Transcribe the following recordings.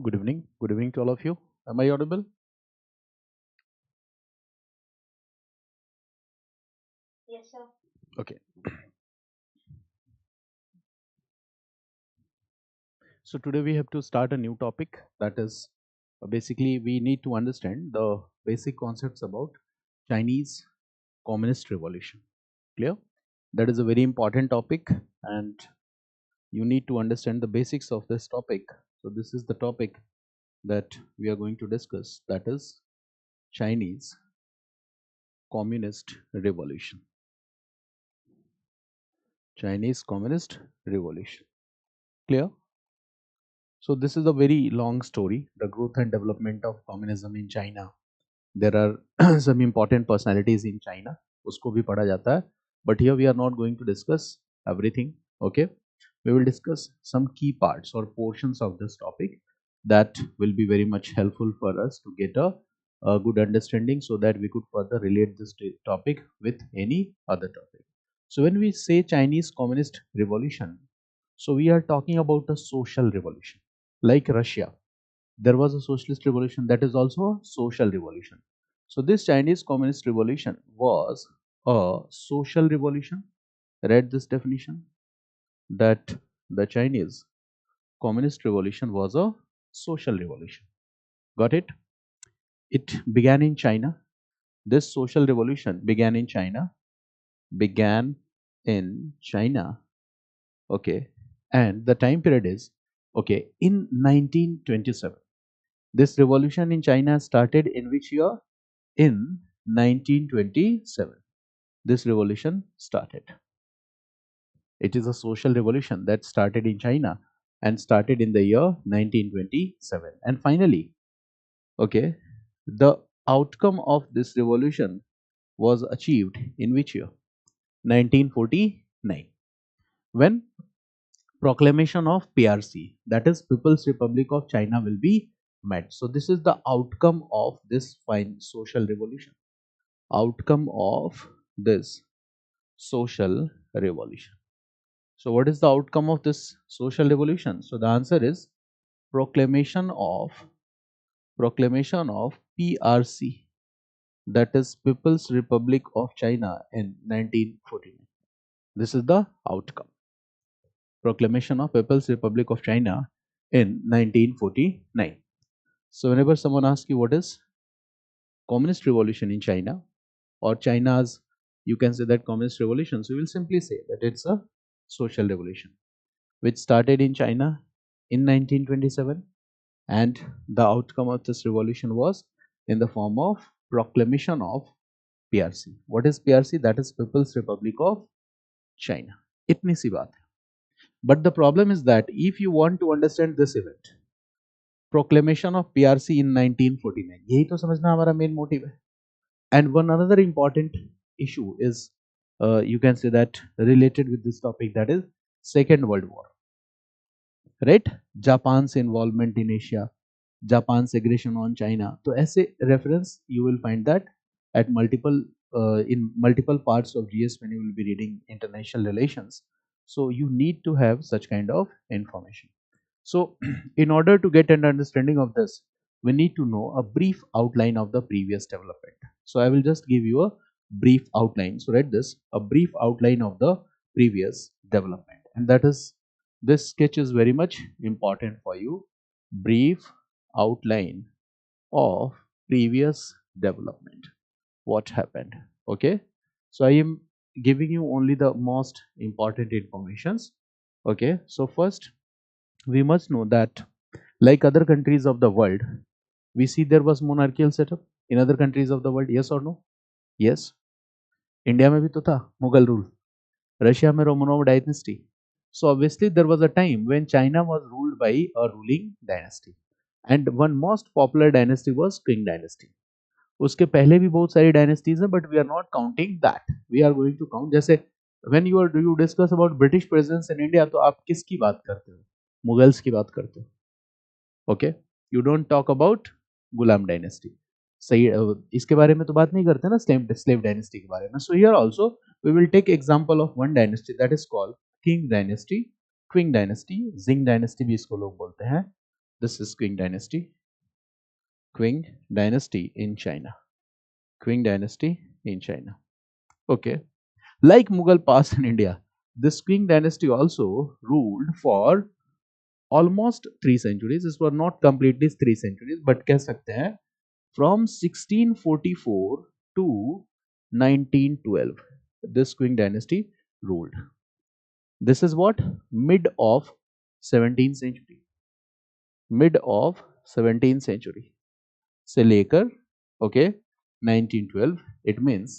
Good evening. Good evening to all of you. Am I audible? Yes, sir. Okay. So today we have to start a new topic, that is basically we need to understand the basic concepts about Chinese Communist Revolution. Clear? That is a very important topic and you need to understand the basics of this topic. So this is the topic that we are going to discuss, that is Chinese Communist Revolution. Chinese Communist Revolution. Clear? So this is a very long story, the growth and development of communism in China. There are some important personalities in China, उसको भी पढ़ा जाता है. But here we are not going to discuss everything. Okay, we will discuss some key parts or portions of this topic that will be very much helpful for us to get a good understanding, so that we could further relate this topic with any other topic. So when we say Chinese Communist Revolution, so we are talking about a social revolution. Like Russia, there was a socialist revolution, that is also a social revolution. So this Chinese Communist Revolution was a social revolution. Read this definition, that the Chinese Communist Revolution was a social revolution. Got it? It began in China. This social revolution began in China. Began in China. Okay. And the time period is, okay, in 1927. This revolution in China started in which year? In 1927. This revolution started. It is a social revolution that started in China and started in the year 1927. And finally, okay, the outcome of this revolution was achieved in which year? 1949. When proclamation of PRC, that is People's Republic of China, will be met. So this is the outcome of this fine social revolution. Outcome of this social revolution. So what is the outcome of this social revolution? So the answer is proclamation of PRC, that is People's Republic of China, in 1949. This is the outcome. Proclamation of People's Republic of China in 1949. So whenever someone asks you what is communist revolution in China, or China's, you can say that communist revolution, so you will simply say that it's a social revolution which started in China in 1927, and the outcome of this revolution was in the form of proclamation of PRC. What is PRC? That is People's Republic of China. इतनी सी बात है. But the problem is that if you want to understand this event, proclamation of PRC in 1949, यही तो समझना हमारा main motive है. And one another important issue is, you can say that related with this topic, that is Second World War. Right? Japan's involvement in Asia, Japan's aggression on China. So ऐसे reference you will find that at multiple in multiple parts of GS when you will be reading international relations. So you need to have such kind of information. So in order to get an understanding of this, we need to know a brief outline of the previous development. So I will just give you a brief outline. So read this, a brief outline of the previous development, and that is, this sketch is very much important for you. Brief outline of previous development. What happened? Okay. So I am giving you only the most important informations. Okay. So first, we must know that like other countries of the world, we see there was monarchical setup in other countries of the world. Yes or no? Yes. India में भी तो था Mughal rule. Russia में Romanov dynasty. So obviously there was a time when China was ruled by a ruling dynasty, and one most popular dynasty was Qing dynasty. उसके पहले भी बहुत सारी dynasties हैं, but we are not counting that. We are going to count, जैसे when you discuss about British presence in India, तो आप किसकी बात करते हो? मुगल्स की बात करते हो. Okay, you don't talk about Ghulam dynasty. सही, इसके बारे में तो बात नहीं करते ना, स्लेव डायनेस्टी के बारे में. So here also we will take example of one dynasty that is called king dynasty, Qing dynasty, Jing dynasty भी इसको लोग बोलते हैं. This is Qing dynasty. Qing dynasty in China. Qing dynasty in China. Okay. Like Mughal past in India, this Qing dynasty also ruled for almost 3 centuries. This were not completely 3 centuries, but कह सकते हैं from 1644 to 1912. This Qing dynasty ruled. This is what? Mid of 17th century. Mid of 17th century. से लेकर okay 1912. It means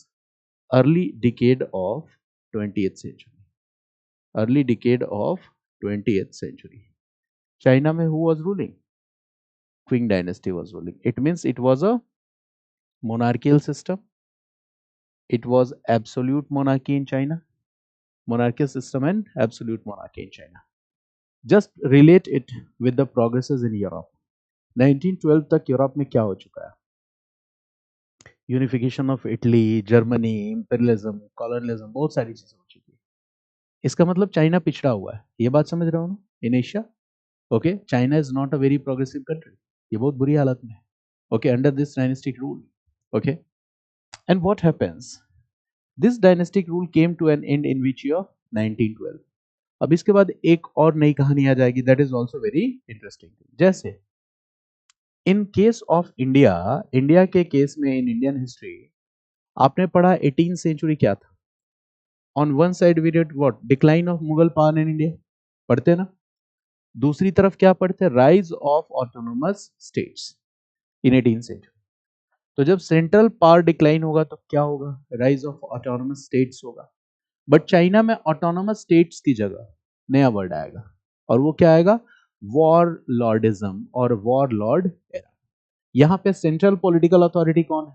early decade of 20th century. Early decade of 20th century. China में who was ruling? Qing dynasty was ruling. It means it was a monarchical system. It was absolute monarchy in China. Monarchical system and absolute monarchy in China. Just relate it with the progresses in Europe. 1912 तक Europe में क्या हो चुका है? Unification of Italy, Germany, imperialism, colonialism, बहुत सारी चीजें हो चुकी है. इसका मतलब चाइना पिछड़ा हुआ है. ये बात समझ रहे हो ना? In Asia, okay, China is not a very progressive country. ये बहुत बुरी हालत में है. Okay, under this dynastic rule. Okay, and what happens? This dynastic rule came to an end in which year? 1912. अब इसके बाद एक और नई कहानी आ जाएगी. That is also very interesting. जैसे in case of India, India के केस में इन इंडियन हिस्ट्री आपने पढ़ा 18th सेंचुरी क्या था? On one side we read what? Decline of Mughal power in India. पढ़ते ना? दूसरी तरफ क्या पढ़ते? Rise of autonomous states in 18th century. तो जब सेंट्रल पावर डिक्लाइन होगा तो क्या होगा? राइज ऑफ ऑटोनोमस स्टेट्स होगा. बट चाइना में ऑटोनोमस स्टेट्स की जगह नया वर्ड आएगा, और वो क्या आएगा? वॉर लॉर्डिज्म और वॉर लॉर्ड एरा. यहां पे सेंट्रल पॉलिटिकल अथॉरिटी कौन है?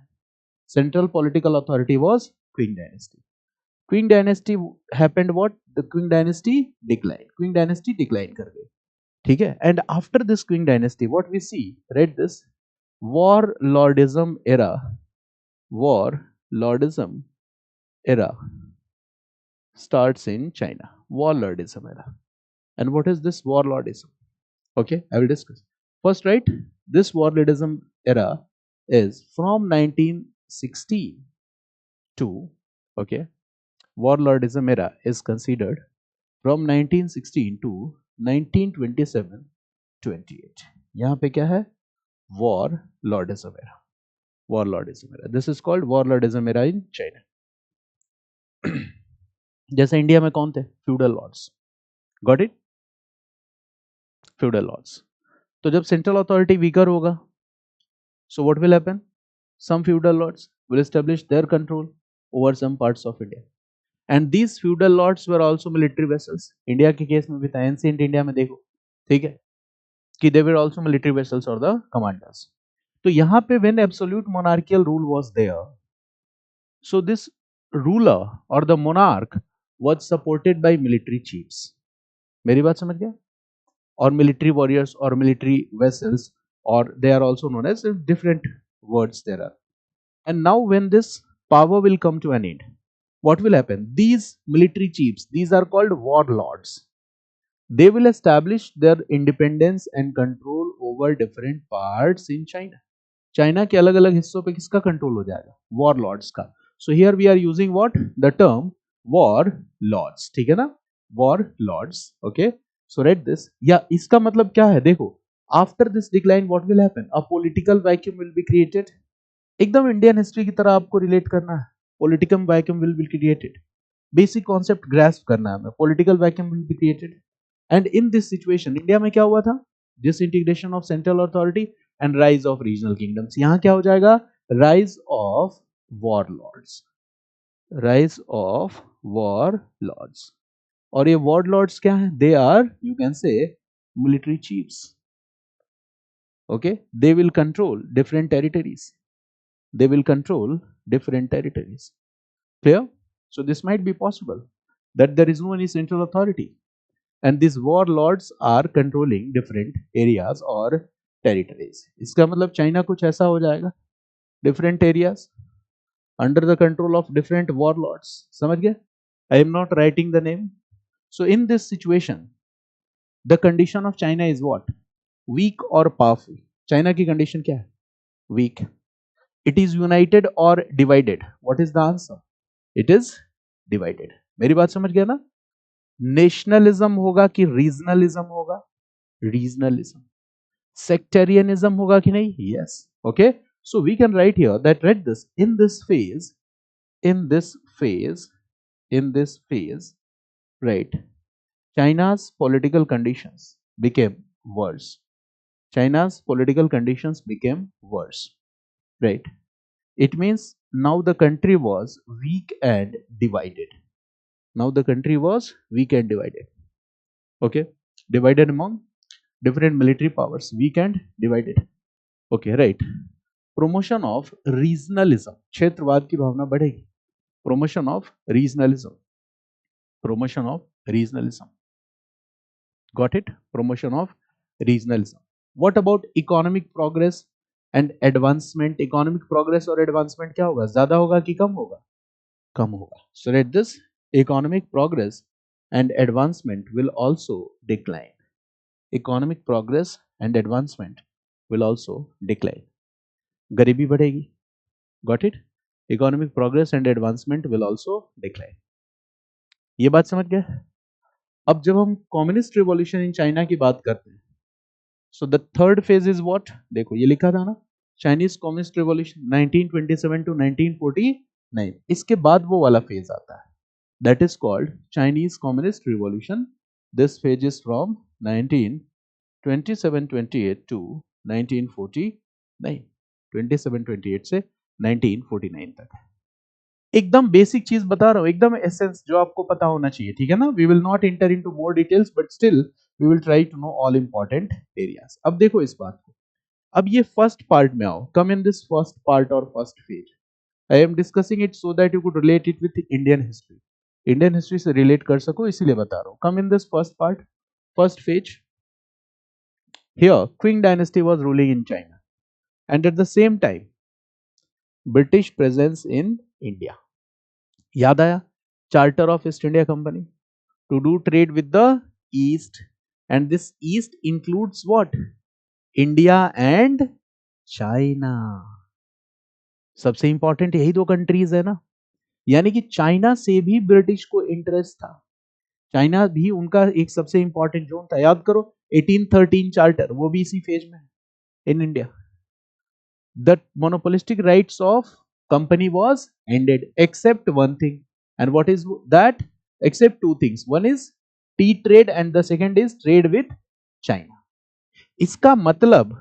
Central political authority was Qing dynasty. Qing dynasty happened what? The Qing dynasty decline. Qing dynasty decline कर गई. ठीक है. And after this Qing dynasty what we see, read this, warlordism era. Warlordism era starts in China. Warlordism era. And what is this warlordism? Okay, I will discuss. First, right, this warlordism era is from 1916 to, okay, warlordism era is considered from 1916 to 1927-28. यहाँ पे क्या है? Warlordism era. Warlordism era. This is called warlordism era in China. जैसे India में कौन थे? Feudal lords. Got it? Feudal lords. तो जब सेंट्रल अथॉरिटी वीकर होगा, so what will happen? Some feudal lords will establish their control over some parts of India. And these feudal lords were also military vassals. India के case में भी था. Ancient India में देखो, ठीक है, कि they were also military vessels और द कमांडर्स. तो यहां पे when absolute monarchial rule was there, so this ruler और the monarch was supported by military chiefs. मेरी बात समझ गया? और military warriors और military vessels, or they are also known as different words there are. And now when this power will come to an end, what will happen? These military chiefs, these are called warlords. They will establish their independence and control over different parts in China. China के अलग अलग हिस्सों पे किसका control हो जाएगा? warlords का. So here we are using what? The term war lords. ठीक है ना? War lords. Okay, so read this. या इसका मतलब क्या है? देखो, after this decline what will happen? A political vacuum will be created. एकदम इंडियन हिस्ट्री की तरह आपको रिलेट करना है. Political vacuum will be created. Basic concept grasp करना है हमें. Political vacuum will be created. And in this situation India में क्या हुआ था? Disintegration of central authority and rise of regional kingdoms. यहां क्या हो जाएगा? Rise of warlords. Rise of warlords. और ये warlords क्या है? They are, you can say, military chiefs. Okay, they will control different territories. They will control different territories. Clear? So this might be possible that there is no any central authority, and these warlords are controlling different areas or territories. इसका मतलब China कुछ ऐसा हो जाएगा, different areas under the control of different warlords. समझ गए? I am not writing the name. So in this situation, the condition of China is what? Weak और powerful? China की कंडीशन क्या है? वीक. इट इज यूनाइटेड और divided? What is the answer? It is divided. मेरी बात समझ गया ना? नेशनलिज्म होगा कि रीजनलिज्म होगा? रीजनलिज्म. सेक्टेरियनिज्म होगा कि नहीं? Yes. Okay, so we can write here that, read this, in this phase, in this phase, in this phase, right, China's political conditions became worse. China's political conditions became worse, right? It means now the country was weak and divided. Now the country was weak and divided. Okay, divided among different military powers, weak and divided. Okay, right. Promotion of regionalism, क्षेत्रवाद की भावना बढ़ेगी. Promotion of regionalism. Promotion of regionalism. Got it? Promotion of regionalism. What about economic progress and advancement? Economic progress और advancement क्या होगा? ज्यादा होगा कि कम होगा? कम होगा. So read this. Economic progress and advancement will also decline. Economic progress and advancement will also decline. गरीबी बढ़ेगी. Got it? Economic progress and advancement will also decline. ये बात समझ गए? अब जब हम कम्युनिस्ट रिवॉल्यूशन इन चाइना की बात करते हैं, so the third phase is what? देखो ये लिखा था ना, चाइनीज कम्युनिस्ट रिवॉल्यूशन 1927 टू 1949. इसके बाद वो वाला फेज आता है, that is called Chinese communist revolution. This phase is from 1927-28 to 1949. 27-28 से 1949 तक. एकदम बेसिक चीज बता रहा हूं, एकदम एसेंस जो आपको पता होना चाहिए. ठीक है ना? We will not enter into more details, but still we will try to know all important areas. अब देखो इस बात को. अब ये फर्स्ट पार्ट में आओ. Come in this first part और first phase. I am discussing it so that you could relate it with Indian history. Indian history से रिलेट कर सको, इसीलिए बता रहा हूं. Come in this first part, first phase. Here Qing dynasty was ruling in China, and at the same time British presence in India. याद आया? Charter of East India Company to do trade with the east, and this east includes what? India and China. सबसे important यही दो countries है ना. यानी कि China से भी ब्रिटिश को इंटरेस्ट था. चाइना भी उनका एक सबसे इंपॉर्टेंट जोन था. याद करो 1813 चार्टर, वो भी इसी फेज में in India. The monopolistic rights of company was ended except one thing. And what is that? Except two things. One is tea trade and the second is trade with China. इसका मतलब,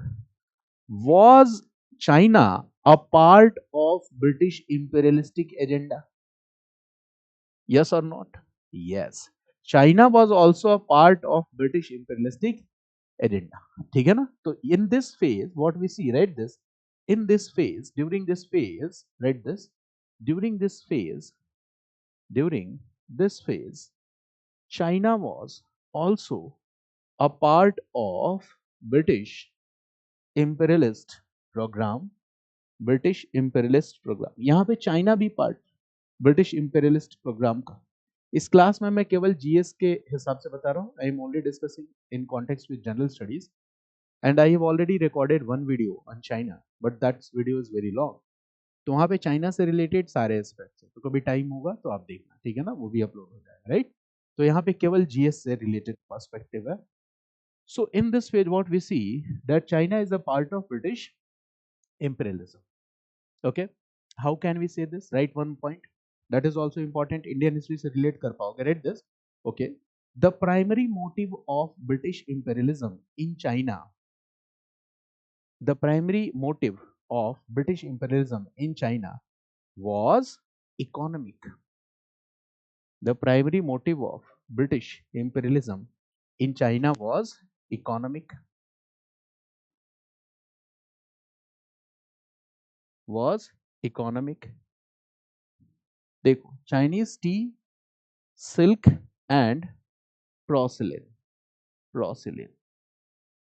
was China a part of British imperialistic agenda? Yes or not? Yes. China was also a part of British imperialistic agenda. ठीक है ना? तो in this phase, what we see, right? This in this phase, during this phase, right? This during this phase, during this phase, China was also a part of British imperialist program. British imperialist program. यहाँ पे China भी part British imperialist programme का. इस class में मैं केवल GS के हिसाब से बता रहा हूँ. I am only discussing in context with general studies, and I have already recorded one video on China, but that video is very long. तो वहाँ पे चाइना से रिलेटेड सारे एस्पेक्ट्स हैं, तो कभी टाइम होगा तो आप देखना. ठीक है ना? वो भी अपलोड हो जाएगा. राइट? तो यहाँ पे केवल जीएस से रिलेटेड पर्सपेक्टिव है. So in this phase, what we see that China is a part of British imperialism. Okay, how can we say this? Write one point that is also important. Indian history से relate कर पाओगे. Read this. Okay, the primary motive of British imperialism in China. The primary motive of British imperialism in China was economic. The primary motive of British imperialism in China was economic. Was economic. देखो, Chinese tea, silk and porcelain. Porcelain.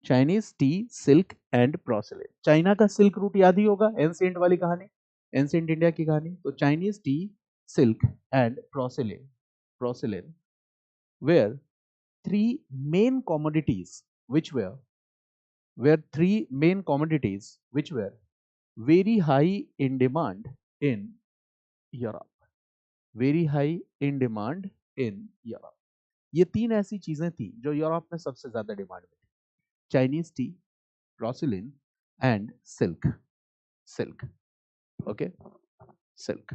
Chinese tea, silk and porcelain. China का silk route याद ही होगा, ancient वाली कहानी, ancient India की कहानी. तो Chinese T, silk and porcelain. Porcelain were three main commodities which were were three main commodities which were very high in demand in Europe. Very high in demand in Europe. ये तीन ऐसी चीजें थी जो Europe में सबसे ज्यादा demand में थी. Chinese T, porcelain and silk. Okay, silk.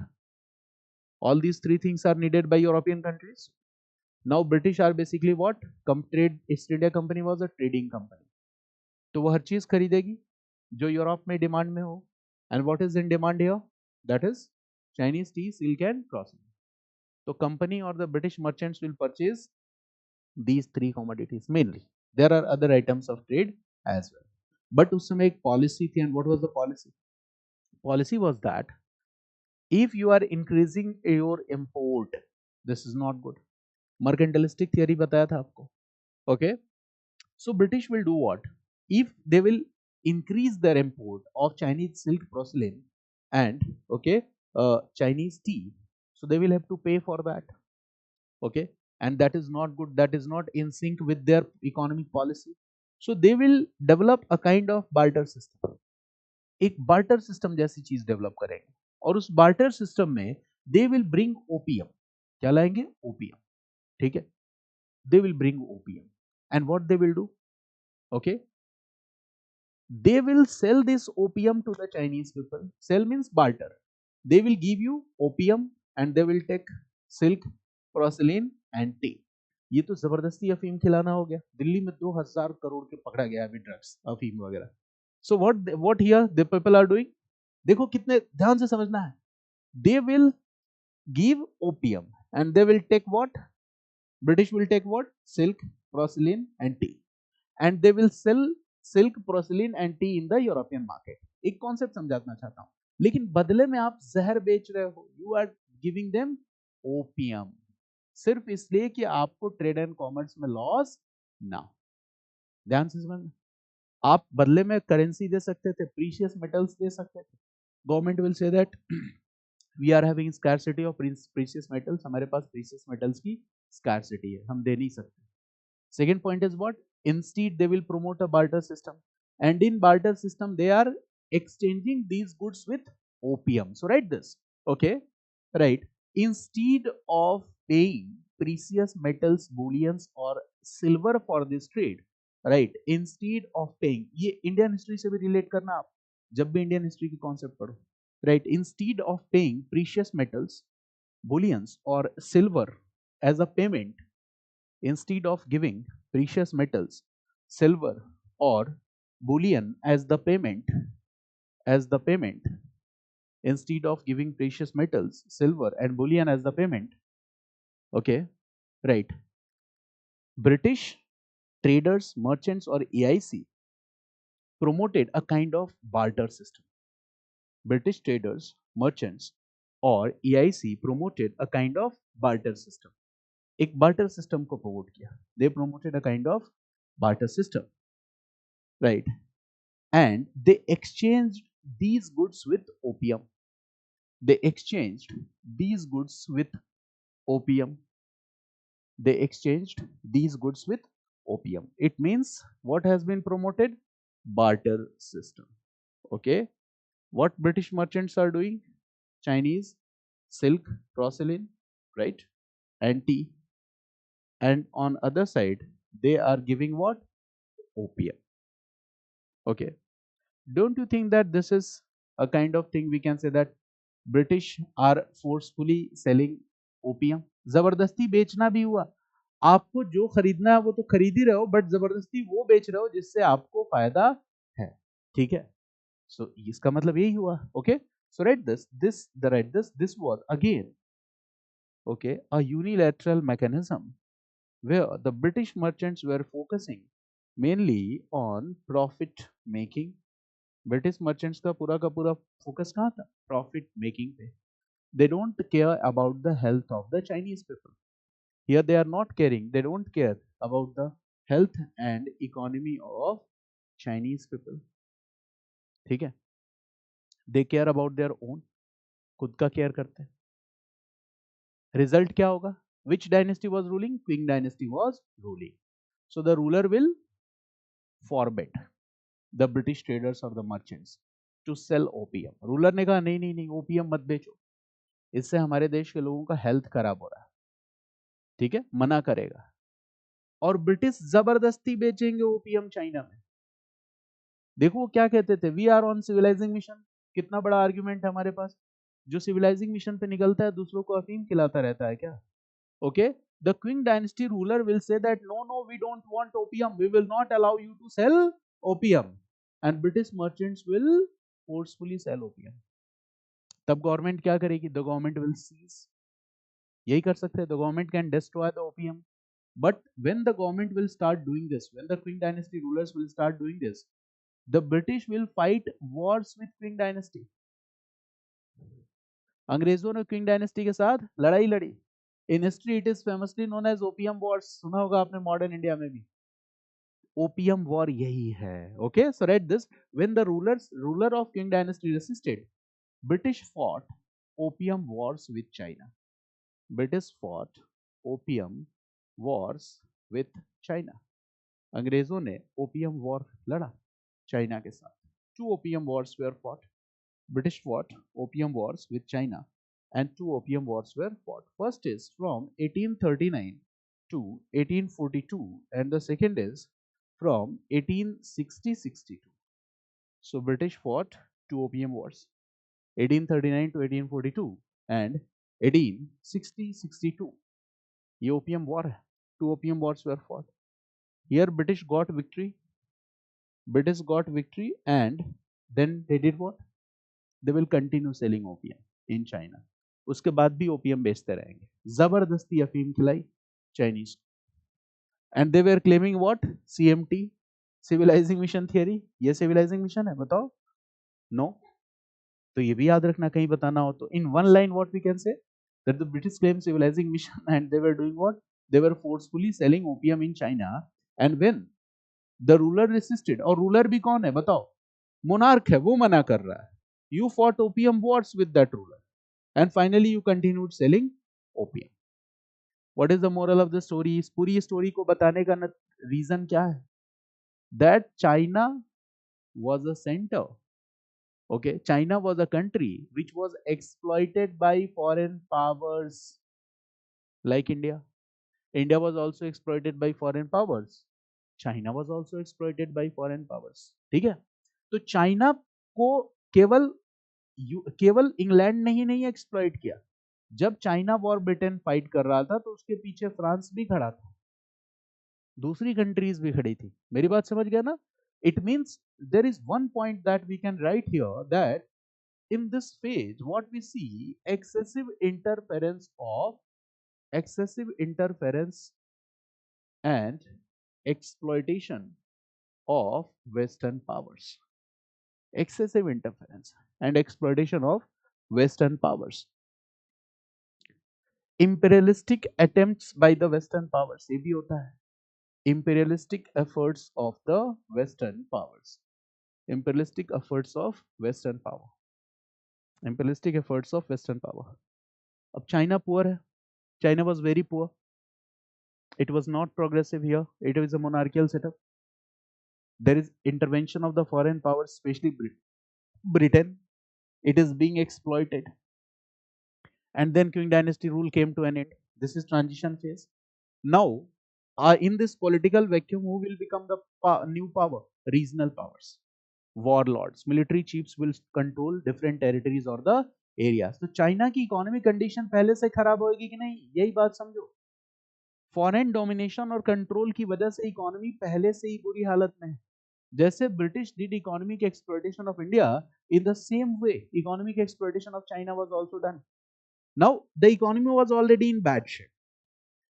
All these three things are needed by European countries. Now British are basically what? Trade East India Company was a trading company. तो वो हर चीज खरीदेगी जो यूरोप में demand में हो. And what is in demand here? That is Chinese T, silk and porcelain. तो company और the British merchants will purchase these three commodities mainly. There are other items of trade as well. But उस समय एक policy थी. And what was the policy? Policy was that if you are increasing your import, this is not good. Mercantilistic theory बताया था आपको. Okay, so British will do what? If they will increase their import of Chinese silk, porcelain and Chinese tea, so they will have to pay for that. Okay, and that is not good. That is not in sync with their economic policy. So they will develop a kind of barter system. एक barter system जैसी चीज develop करेंगे. और उस barter system में they will bring opium. क्या लाएंगे? Opium. ठीक है? They will bring opium. And what they will do? Okay, they will sell this opium to the Chinese people. Sell means barter. They will give you opium and they will take silk, porcelain and tea. ये तो जबरदस्ती अफीम खिलाना हो गया. दिल्ली में 2000 करोड़ के पकड़ा गया अभी ड्रग्स, अफीम वगैरह. So what here the people are doing? देखो कितने ध्यान से समझना है. They will give opium and they will take what? British will take what? Silk, porcelain and tea. And they will sell silk, porcelain and tea in the European market. एक concept समझाना चाहता हूं. लेकिन बदले में आप जहर बेच रहे हो. You are giving them opium. सिर्फ इसलिए कि आपको ट्रेड एंड कॉमर्स में लॉस ना हो. ध्यान से समझना. आप बदले में करेंसी दे सकते थे, प्रीशियस मेटल्स दे सकते थे. Government will say that we are having scarcity of precious metals. हमारे पास प्रीशियस मेटल्स की स्कैरसिटी है, हम दे नहीं सकते. Second point is what? Instead, they will promote a barter system. And in barter system, they are exchanging these goods with opium. So write this. Okay? Right. Instead of paying precious metals, bullions or silver for this trade, right? Instead of paying, ये Indian history से भी relate करना आप जब भी Indian history की concept पढ़ो. Right. Instead of paying precious metals, bullions or silver as a payment, instead of giving precious metals, silver or bullion as the payment, instead of giving precious metals, silver and bullion as the payment, okay, right, British traders, merchants or AIC promoted a kind of barter system. British traders, merchants or AIC promoted a kind of barter system. एक barter system को promote किया. They promoted a kind of barter system, right? And they exchanged these goods with opium. They exchanged these goods with opium. They exchanged these goods with opium. It means what has been promoted? Barter system. Okay. What British merchants are doing? Chinese, silk, porcelain, right? And tea. And on other side, they are giving what? Opium. Okay. Don't you think that this is a kind of thing we can say that British are forcefully selling opium? जबरदस्ती बेचना भी हुआ. आपको जो खरीदना है वो तो खरीद ही रहे हो, बट जबरदस्ती वो बेच रहे हो जिससे आपको फायदा है. ठीक है. सो इसका मतलब यही हुआ. Okay. So right this was again okay a unilateral mechanism where the British merchants were focusing mainly on profit making. British merchants का पूरा फोकस कहाँ था? प्रॉफिट मेकिंग पे. They don't care about the health of the Chinese people. Here they are not caring, they don't care about the health and economy of Chinese people. ठीक है. They care about their own. खुद का care करते हैं. Result क्या होगा? Which dynasty was ruling? Qing dynasty was ruling. So the ruler will forbid. The British traders और the merchants to sell opium. Ruler ने कहा नहीं नहीं नहीं, ओपीएम मत बेचो, इससे हमारे देश के लोगों का हेल्थ खराब हो रहा है, ठीक है, मना करेगा। और ब्रिटिश जबरदस्ती बेचेंगे ओपीएम चाइना में। देखो वो क्या कहते थे, we are on civilising mission. कितना बड़ा आर्ग्यूमेंट है हमारे पास। जो सिविलाइजिंग मिशन पे निकलता है दूसरों को अफीम खिलाता रहता है क्या? Okay, the Qing dynasty ruler will say that no no we don't want opium, we will not allow you to sell opium, and British merchants will forcefully sell opium. तब गवर्नमेंट क्या करेगी? द गवर्नमेंट विल सीज, यही कर सकते हैं, the government can destroy the opium. But when the government will start doing this, when the Qing dynasty rulers will start doing this, the British will fight wars with Qing dynasty. अंग्रेजों ने Qing dynasty के साथ लड़ाई लड़ी। In history it is famously known as opium wars. सुना होगा आपने modern India में भी। ओपियम वॉर यही है। Okay, so right this, when the ruler of Qing dynasty resisted, British fought opium wars with China. British fought opium wars with China. अंग्रेजों ने opium war लड़ा चाइना के साथ। Two opium wars were fought. British fought opium wars with China, and two opium wars were fought. First is from 1839 to 1842, and the second is from 1860-62. So British fought two opium wars, 1839 to 1842 and 1860-62. ये opium war है. Two opium wars were fought. Here British got victory. British got victory, and then they did what? They will continue selling opium in China. उसके बाद भी opium बेचते रहेंगे। जबरदस्ती अफीम खिलाई Chinese. And they were claiming what? CMT, civilising mission theory. ये civilising mission है, बताओ? नो। तो ये भी याद रखना, कहीं बताना हो तो। In one line what we can say that the British claim civilising mission and they were doing what? They were forcefully selling opium in China, and when the ruler resisted, और रूलर भी कौन है बताओ? Monarch है, वो मना कर रहा है। You fought opium wars with that ruler, and finally you continued selling opium. What is the moral of the story? इस पूरी स्टोरी को बताने का रीजन क्या है? That China was a center. Okay, China was a country which was exploited by foreign powers like India. India was also exploited by foreign powers. China was also exploited by foreign powers. ठीक है? तो China को केवल England ने ही नहीं exploit किया। जब China war Britain fight कर रहा था तो उसके पीछे फ्रांस भी खड़ा था, दूसरी कंट्रीज भी खड़ी थी। मेरी बात समझ गया ना? It means there is one point that we can write here, that in this phase what we see, excessive interference and exploitation of western powers. Excessive interference and exploitation of western powers. Imperialistic attempts by the western powers, ये भी होता है। Imperialistic efforts of the western powers. Imperialistic efforts of western power. Imperialistic efforts of western power. अब China poor है, China was very poor. It was not progressive here. It is a monarchical setup. There is intervention of the foreign powers, especially Britain. It is being exploited. And then Qing dynasty rule came to an end. This is transition phase. Now, in this political vacuum, who will become the new power? Regional powers. Warlords. Military chiefs will control different territories or the areas. तो China की economic condition पहले से खराब होगी कि नहीं, यही बात समझो। फॉरेन डोमिनेशन और कंट्रोल की वजह से इकोनॉमी पहले से ही बुरी हालत में है। जैसे British did economic exploitation of India, in the same way economic exploitation of China was also done. Now the economy was already in bad shape,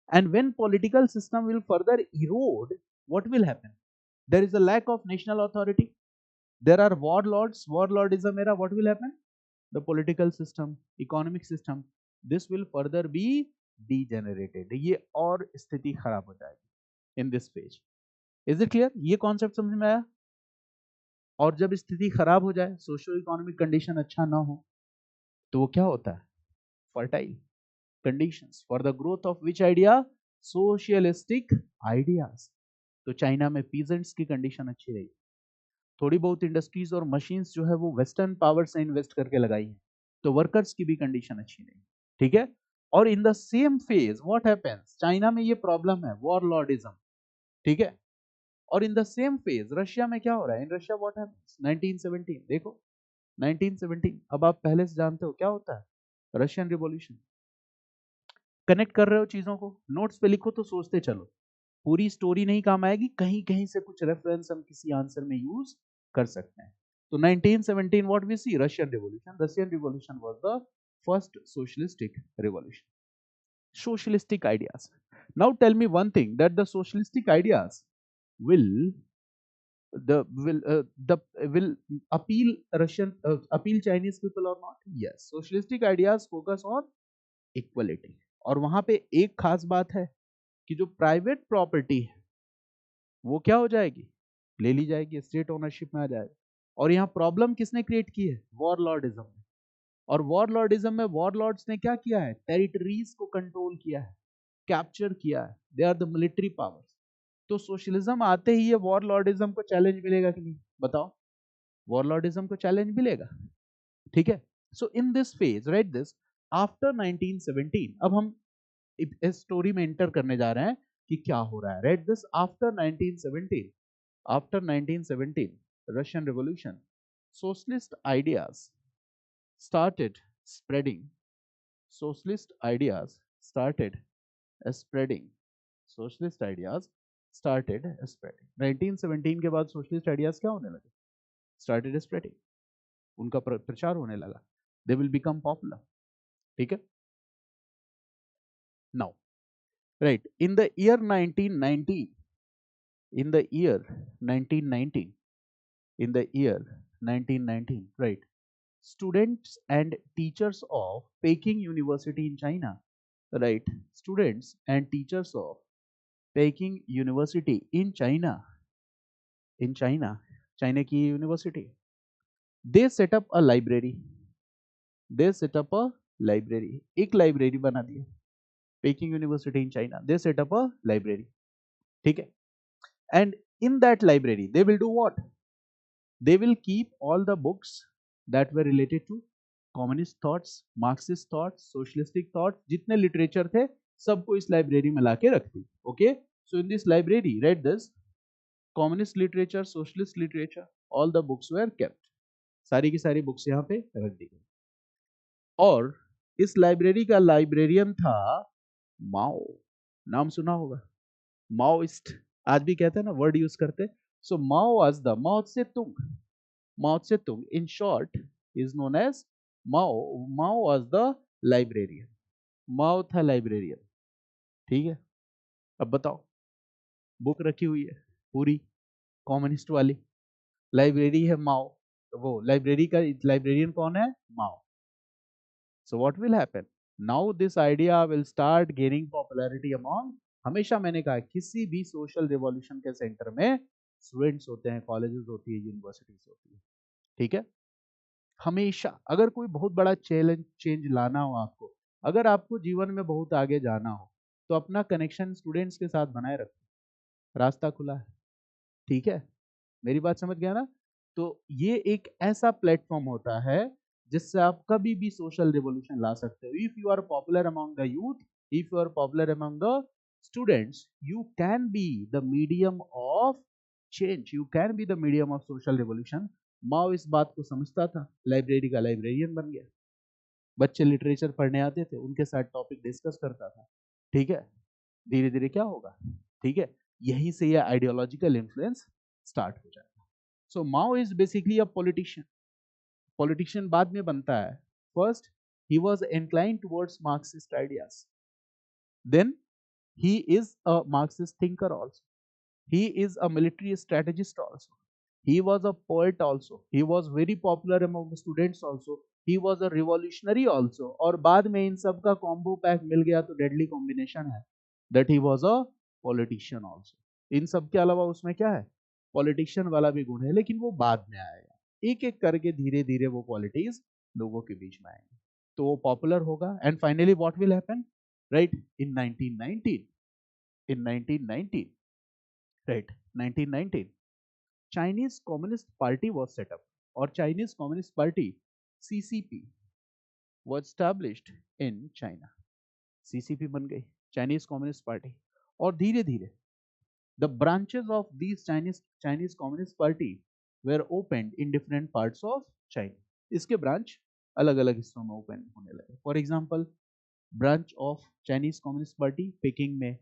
and when political system will further erode, what will happen? There is a lack of national authority. There are warlords. Warlordism era. What will happen? The political system, economic system, this will further be degenerated. ये और स्थिति खराब हो जाएगी in this phase. Is it clear? ये concept समझ में आया? और जब स्थिति खराब हो जाए, सोशो इकोनॉमिक कंडीशन अच्छा ना हो, तो वो क्या होता है? Fertile conditions for the growth of which idea? Socialistic ideas. तो चाइना में पीजेंट्स की कंडीशन अच्छी रही, थोड़ी बहुत इंडस्ट्रीज और मशीन्स जो है वो वेस्टर्न पावर से इन्वेस्ट करके लगाई है, तो वर्कर्स की भी कंडीशन अच्छी नहीं, ठीक है। और in the same phase what happens, China में ये प्रॉब्लम है वॉरलॉर्डिज्म, ठीक है। और in the same phase Russia में क्या हो रहा है, इन रशिया व्हाट हैपेंस 1917, देखो 1917, अब आप पहले से जानते हो क्या होता है रशियन रिवॉल्यूशन। कनेक्ट कर रहे हो चीजों को, नोट्स पे लिखो तो सोचते चलो, पूरी स्टोरी नहीं काम आएगी, कहीं कहीं से कुछ रेफरेंस हम किसी आंसर में यूज कर सकते हैं। तो 1917 what we see, Russian revolution, Russian revolution was the first socialistic revolution, socialistic ideas. Now tell me one thing, that the socialistic ideas will the will appeal Russian appeal Chinese people or not? Yes, socialistic ideas focus on equality. और वहां पे एक खास बात है कि जो private property है वो क्या हो जाएगी, ले ली जाएगी, स्टेट ओनरशिप में आ जाएगा। और यहाँ प्रॉब्लम किसने क्रिएट की है, वॉरलॉर्डिज्म ने। और वॉरलॉर्डिज्म में वॉरलॉर्ड्स ने क्या किया है, टेरिटरीज को कंट्रोल किया है, कैप्चर किया है, they are the military powers. तो सोशलिज्म आते ही ये वॉरलॉर्डिज्म को चैलेंज मिलेगा कि नहीं, बताओ, वॉरलॉर्डिज्म को चैलेंज मिलेगा, ठीक है। So in this phase right this, after 1917, अब हम इस स्टोरी में एंटर करने जा रहे हैं कि क्या हो रहा है, right this after 1917, after 1917 Russian revolution, socialist ideas started spreading, socialist ideas started spreading, socialist ideas started spreading। 1917 के बाद socialist ideas क्या होने लगे, started spreading, उनका प्रचार होने लगा, they will become popular, ठीक है। now right in the year 1990, in the year 1919, in the year 1919, right, students and teachers of Peking University in China, right, students and teachers of Peking University in China, in China, China की university, they set up a library, they set up a library, एक library बना दिया, Peking University in China, they set up a library, ठीक है। And in that library they will do what, they will keep all the books that were related to communist thoughts, Marxist thoughts, socialistic thoughts, जितने literature थे सबको इस library में लाके रख दी, okay। So in this library, read this, communist literature, socialist literature, all the books were kept, सारी की सारी बुक्स यहाँ पे रख दी गई। और इस लाइब्रेरी का लाइब्रेरियन था माओ, नाम सुना होगा, माओइस्ट, आज भी कहते हैं ना, वर्ड यूज करते। सो माओ was the, Mao Tse Tung, Mao Tse Tung in short is known as Mao, Mao was the librarian, Mao था लाइब्रेरियन, ठीक है। अब बताओ, बुक रखी हुई है पूरी कम्युनिस्ट वाली, लाइब्रेरी है माओ, तो वो लाइब्रेरी का लाइब्रेरियन कौन है, माओ। So what will happen? Now this idea will start gaining popularity among, हमेशा मैंने कहा किसी भी सोशल रिवॉल्यूशन के सेंटर में स्टूडेंट्स होते हैं, कॉलेजेस होती है, यूनिवर्सिटीज होती है, ठीक है। हमेशा अगर कोई बहुत बड़ा चैलेंज चेंज लाना हो आपको, अगर आपको जीवन में बहुत आगे जाना हो, तो अपना कनेक्शन स्टूडेंट्स के साथ बनाए रखो, रास्ता खुला है, ठीक है। मेरी बात समझ गया ना। तो ये एक ऐसा प्लेटफॉर्म होता है जिससे आप कभी भी सोशल रिवॉल्यूशन ला सकते हो। If you are popular among the youth, if you are popular among the students, you can be the medium of change, you can be the medium of social revolution. Mao इस बात को समझता था, library का librarian बन गया, बच्चे literature पढ़ने आते थे, उनके साथ टॉपिक डिस्कस करता था, ठीक है। धीरे धीरे क्या होगा, ठीक है, यहीं से यह आइडियोलॉजिकल इन्फ्लुएंस स्टार्ट हो जाएगा। So Mao is basically a politician, politician बाद में बनता है। First he was inclined towards Marxist ideas, then he is a Marxist thinker also, he is a military strategist also, he was a poet also, he was very popular among the students also, he was a revolutionary also, और बाद में इन सब का combo pack मिल गया तो deadly combination है, that he was a politician also। इन सब के अलावा उसमें क्या है, पॉलिटिशियन वाला भी गुण है, लेकिन वो बाद में आएगा, एक एक करके धीरे धीरे वो क्वालिटीज लोगों के बीच में आएंगे, तो वो पॉपुलर होगा। And finally what will happen, right, in 1919, in 1919, right, 1919, Chinese communist Party was set up, और Chinese communist Party CCP was established in China. CCP बन गई चाइनीज कम्युनिस्ट पार्टी, और धीरे धीरे the branches of these Chinese Communist Party were opened in different parts of China. इसके branch अलग अलग हिस्सों में ओपन होने लगे. For example branch of Chinese communist party Peking में,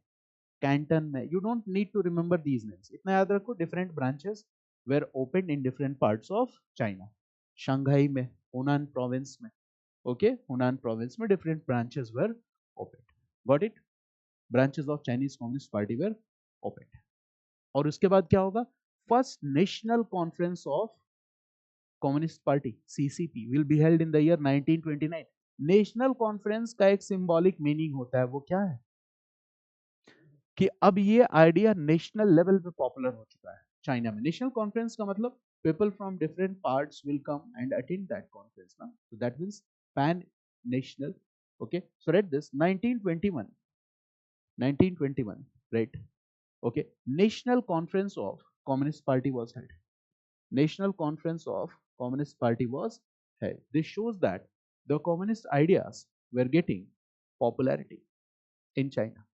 कैंटन में. You don't need to remember these names, इतना याद रखो. Different branches were open in different parts of China. Shanghai में, हुनान प्रोविंस में, ओके, हुनान प्रोविंस में different branches were open. Got it? Branches of Chinese communist party were open. और उसके बाद क्या होगा? First national conference of Communist Party CCP will be held in the year 1929. National conference का एक symbolic meaning होता है, वो क्या है कि अब ये आइडिया नेशनल लेवल पे पॉपुलर हो चुका है चाइना में. नेशनल कॉन्फ्रेंस का मतलब people from different parts will come and attend that conference ना, so that means pan national. Okay, so right this 1921 right. Okay, national conference of Communist Party was held. National Conference of Communist Party was held. This shows that the communist ideas were getting popularity in China.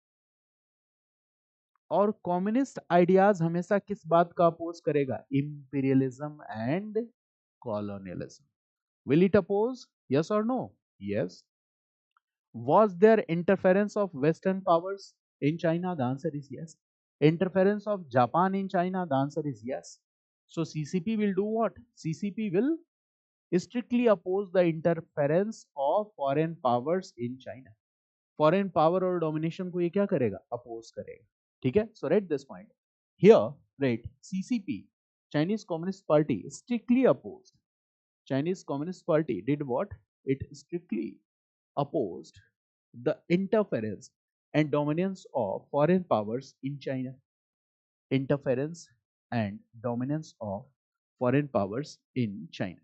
और communist ideas हमेशा किस बात का oppose करेगा? Imperialism and colonialism. Will it oppose? Yes और no? Yes. Was there interference of Western powers in China? The answer is yes. Interference of Japan in China? The answer is yes. So CCP will do what? CCP will strictly oppose the interference of foreign powers in China. Foreign power और domination को ये क्या करेगा? Oppose करेगा. ठीक है? So write this point. Here, right, CCP, Chinese Communist Party, strictly opposed. Chinese Communist Party did what? It strictly opposed the interference and dominance of foreign powers in China. Interference and dominance of foreign powers in China.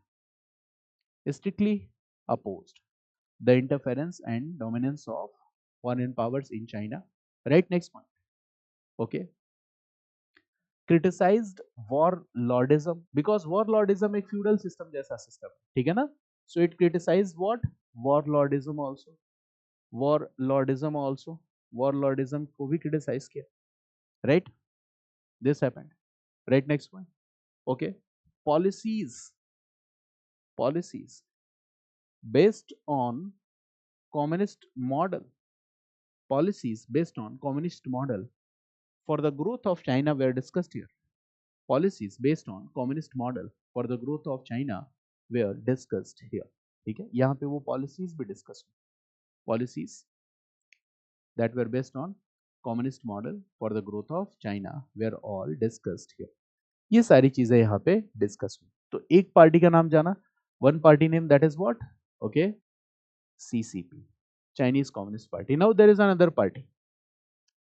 Strictly opposed the interference and dominance of foreign powers in China. Right, next one. Okay. Criticized warlordism, because warlordism एक feudal system जैसा system है, ठीक है ना? So it criticized what? Warlordism also. Warlordism को भी criticize किया. Right? This happened. Right, next one. Okay. Policies based on communist model. Policies based on communist model for the growth of China were discussed here. Policies based on communist model for the growth of China were discussed here. ठीक है, यहाँ पे वो policies भी discuss हुई. Policies that were based on communist model for the growth of China were all discussed here. ये सारी चीजें यहाँ पे डिस्कस हुई. तो एक पार्टी का नाम जाना, one party name, that is what? Okay, CCP, Chinese communist party. Now there is another party.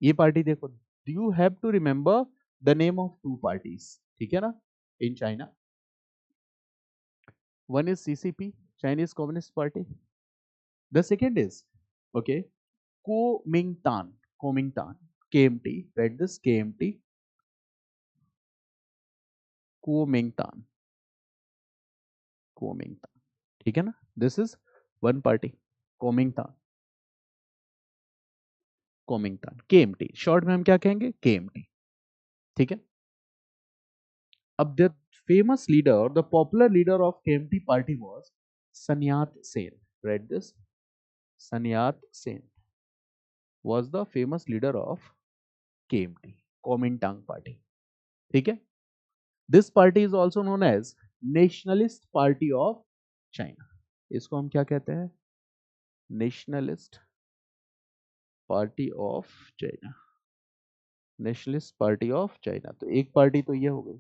ये पार्टी देखो, you have to remember the name of two parties, ठीक है ना, in China. One is CCP, Chinese communist party. The second is okay Kuomintang, KMT, write this KMT, Kuomintang, ठीक है ना. This is one party, Kuomintang, KMT. Short में हम क्या कहेंगे? KMT. ठीक है. अब द फेमस लीडर और the popular leader of KMT party was Sun Yat Sen. Right this, Sun Yat Sen was the famous leader of KMT, Kuomintang party. ठीक है. This party is also known as Nationalist Party of China. इसको हम क्या कहते हैं? Nationalist Party of China. Nationalist Party of China. तो एक party तो ये हो गई.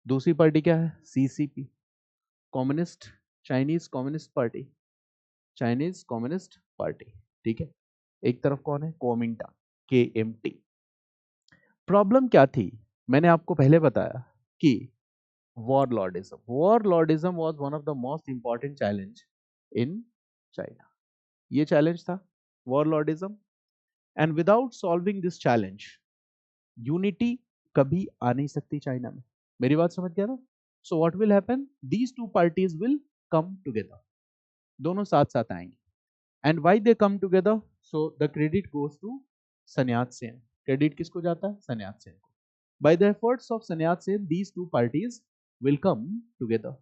दूसरी पार्टी क्या है? CCP, communist, Chinese communist party, Chinese communist party. ठीक है. एक तरफ कौन है? Kuomintang, KMT. प्रॉब्लम क्या थी? मैंने आपको पहले बताया कि warlordism was one of the most important challenge in China. ये challenge था warlordism, and without solving this challenge, unity कभी आ नहीं सकती चाइना में. मेरी बात समझ गया ना? So what will happen, these two parties will come together, दोनों साथ साथ आएंगे. And why they come together, so the credit goes to Sun Yat Sen. Credit किसको जाता है? सन्यात सेन को. By the efforts of Sun Yat Sen these two parties will come together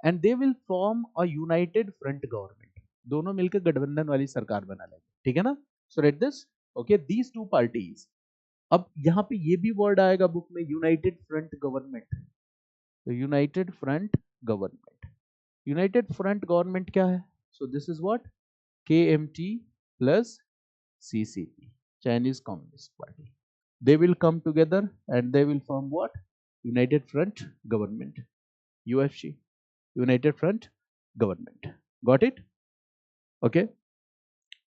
and they will form a united front government. दोनों मिलकर गठबंधन वाली सरकार बना लेंगे. ठीक है ना? So right this. Okay, these two parties. अब यहां पे ये भी वर्ड आएगा बुक में, united front government. United front government. United front government क्या है? So this is what, KMT plus CCP, Chinese Communist Party. They will come together and they will form what? United Front Government. UFC, United Front Government. Got it? Okay.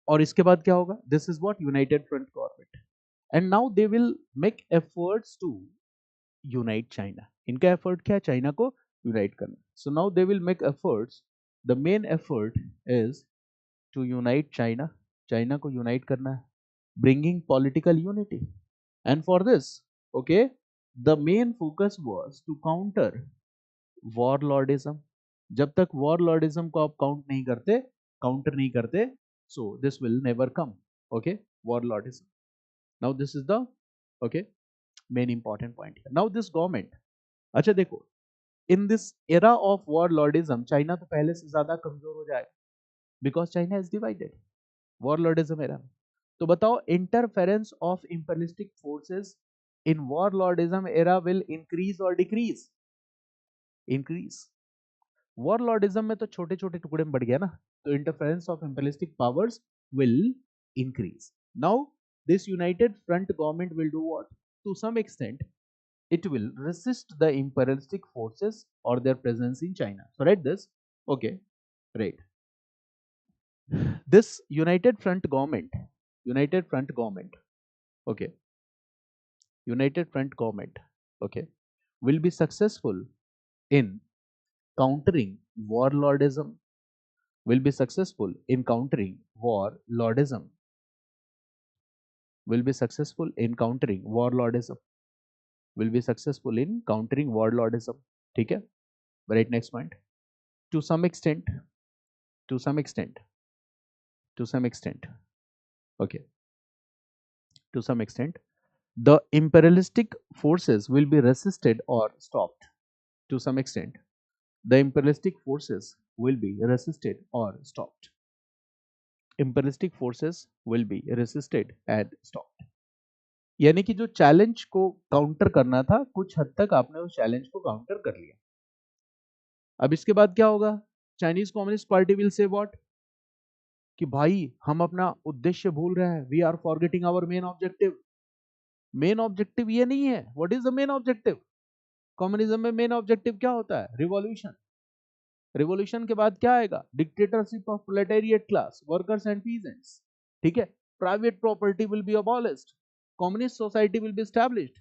और इसके बाद क्या होगा? This is what United Front Government. And now they will make efforts to unite China. इनका effort क्या है? China को unite करना. So now they will make efforts. The main effort is to unite China. China को unite करना है. Bringing political unity. And for this, okay, the main focus was to counter warlordism. जब तक warlordism को आप counter नहीं करते, so this will never come. Okay, warlordism. Now this is the, okay, main important point here. Now this government, अच्छा देखो, in this era of warlordism, China तो पहले से ज्यादा कमजोर हो जाएगा, because China is divided. Warlordism era में. तो बताओ, interference of imperialistic forces in warlordism era will increase or decrease? Increase. Warlordism में तो छोटे छोटे टुकड़े में बढ़ गया ना, तो interference of imperialistic powers will increase. Now this united front government will do what? To some extent it will resist the imperialistic forces or their presence in China. So write this. Okay, right. This united front government, okay, united front government, okay, will be successful in countering warlordism, will be successful in countering warlordism, will be successful in countering warlordism, will be successful in countering warlordism. ठीक है? Right, next point. To some extent, to some extent, to some extent, okay, to some extent, the imperialistic forces will be resisted or stopped. To some extent, the imperialistic forces will be resisted or stopped. Imperialistic forces will be resisted and stopped. यानी कि जो challenge को counter करना था, कुछ हद तक आपने उस चैलेंज को काउंटर कर लिया. अब इसके बाद क्या होगा? Chinese communist party will say what, कि भाई हम अपना उद्देश्य भूल रहे हैं, we are forgetting our main objective. Main objective ये नहीं है. What is the main objective? Communism में मेन ऑब्जेक्टिव क्या होता है? रिवॉल्यूशन. रिवॉल्यूशन के बाद क्या आएगा? Dictatorship of proletariat class, workers and peasants. ठीक है? Private property will be abolished, communist society will be established.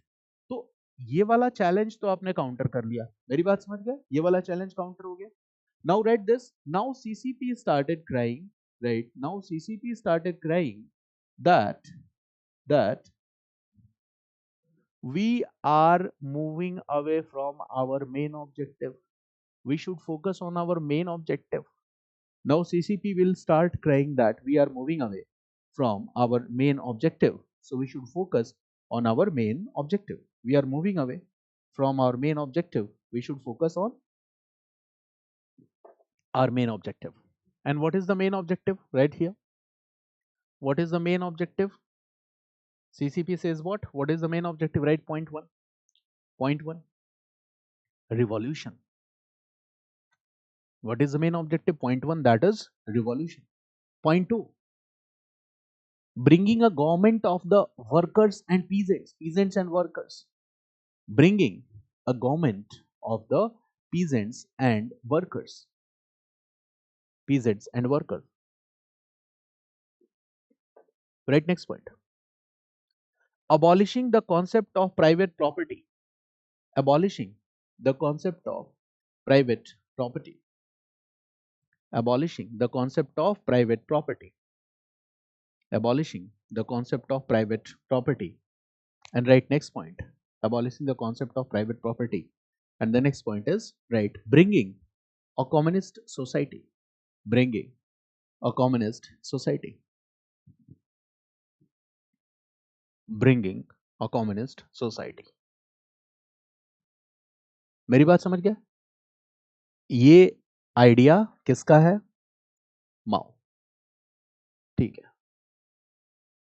तो ये वाला चैलेंज तो आपने काउंटर कर लिया. मेरी बात समझ गए? ये वाला चैलेंज काउंटर हो गया. Now right this. Now CCP started crying, right? Now CCP started crying that we are moving away from our main objective. We should focus on our main objective. Now CCP will start crying that we are moving away from our main objective. So we should focus on our main objective. We are moving away from our main objective. We should focus on our main objective. And what is the main objective? Right here. What is the main objective? CCP says what? What is the main objective? Right? Point one. Point one. Revolution. What is the main objective? Point one, that is revolution. Point two, bringing a government of the workers and peasants and workers. Bringing a government of the peasants and workers. Peasants and workers. Right, next point. Abolishing the concept of private property. Abolishing the concept of private property. Abolishing the concept of private property. Abolishing the concept of private property. And right, next point. Abolishing the concept of private property. And the next point is, right, bringing a communist society. Bringing a communist society. Bringing a communist society. मेरी बात समझ गया? ये idea किसका है? माओ. ठीक है.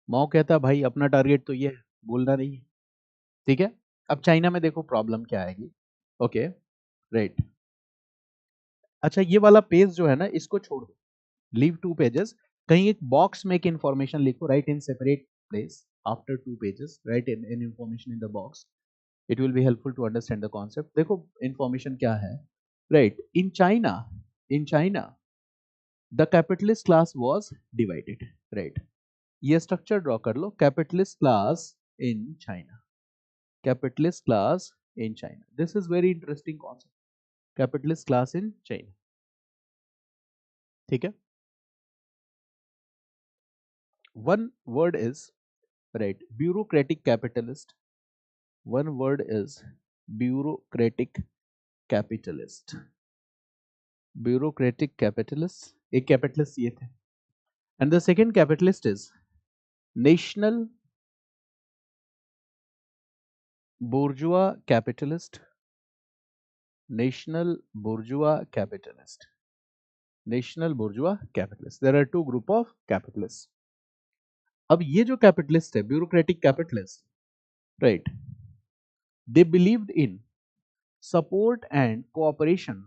माओ कहता है भाई अपना टारगेट तो ये है, बोलना नहीं है. ठीक है. अब चाइना में देखो प्रॉब्लम क्या आएगी. Okay, right. अच्छा, ये वाला पेज जो है ना, इसको छोड़ दो. Leave 2 pages. कहीं एक बॉक्स में एक इंफॉर्मेशन लिखो. Write in separate place after 2 pages. Write in information in the box. It will be helpful to understand the concept. देखो इंफॉर्मेशन क्या है. Right, in China the capitalist class was divided. Right, ये structure draw कर लो. Capitalist class in China. Capitalist class in China. This is very interesting concept. Capitalist class in China. ठीक है. One word is, right, bureaucratic capitalist. One word is bureaucratic capitalist. Bureaucratic capitalist. एक capitalist ये थे. And the second capitalist is national bourgeois capitalist. National bourgeois capitalist. National bourgeois capitalist. There are two group of capitalists. अब ये जो capitalist है, bureaucratic capitalist, right, they believed in support and cooperation.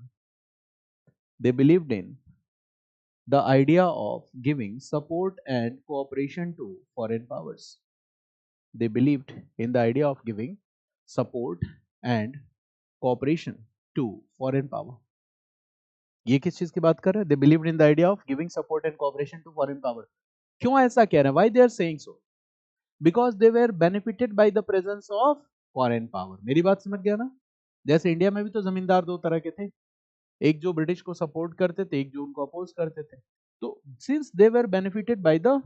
They believed in the idea of giving support and cooperation to foreign powers. They believed in the idea of giving support and cooperation to foreign power. ये किस चीज की बात कर रहे हैं? They believed in the idea of giving support and cooperation to foreign power. क्यों ऐसा कह रहे हैं? Why they are saying so? Because they were benefited by the presence of foreign power. मेरी बात समझ गया ना? जैसे इंडिया में भी तो जमींदार दो तरह के थे. एक जो ब्रिटिश को सपोर्ट करते थे, एक जो उनको अपोज करते थे. तो since they were benefited by the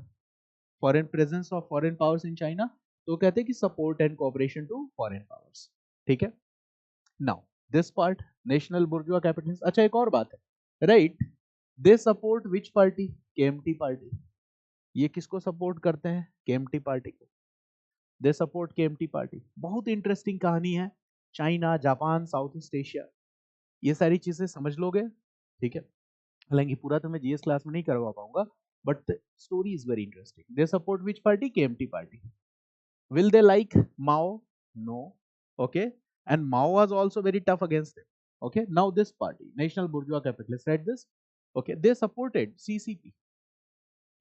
foreign presence of foreign powers in China, तो कहते हैं कि support and cooperation to foreign powers. ठीक है. Now this part national bourgeois capitalist. अच्छा, एक और बात है. Right, they support which party? KMT party. ये किसको सपोर्ट करते हैं? केएमटी पार्टी को. They support KMT party. बहुत इंटरेस्टिंग कहानी है. China, Japan, south east Asia, ये सारी चीजें समझ लोगे. ठीक है. हालांकि पूरा तो मैं जीएस क्लास में नहीं करवा पाऊंगा, but story is very interesting. They support which party? KMT party. Will they like Mao? No. Okay. And Mao was also very tough against them. Okay. Now this party national bourgeois capitalist, write this. Okay. They supported CCP.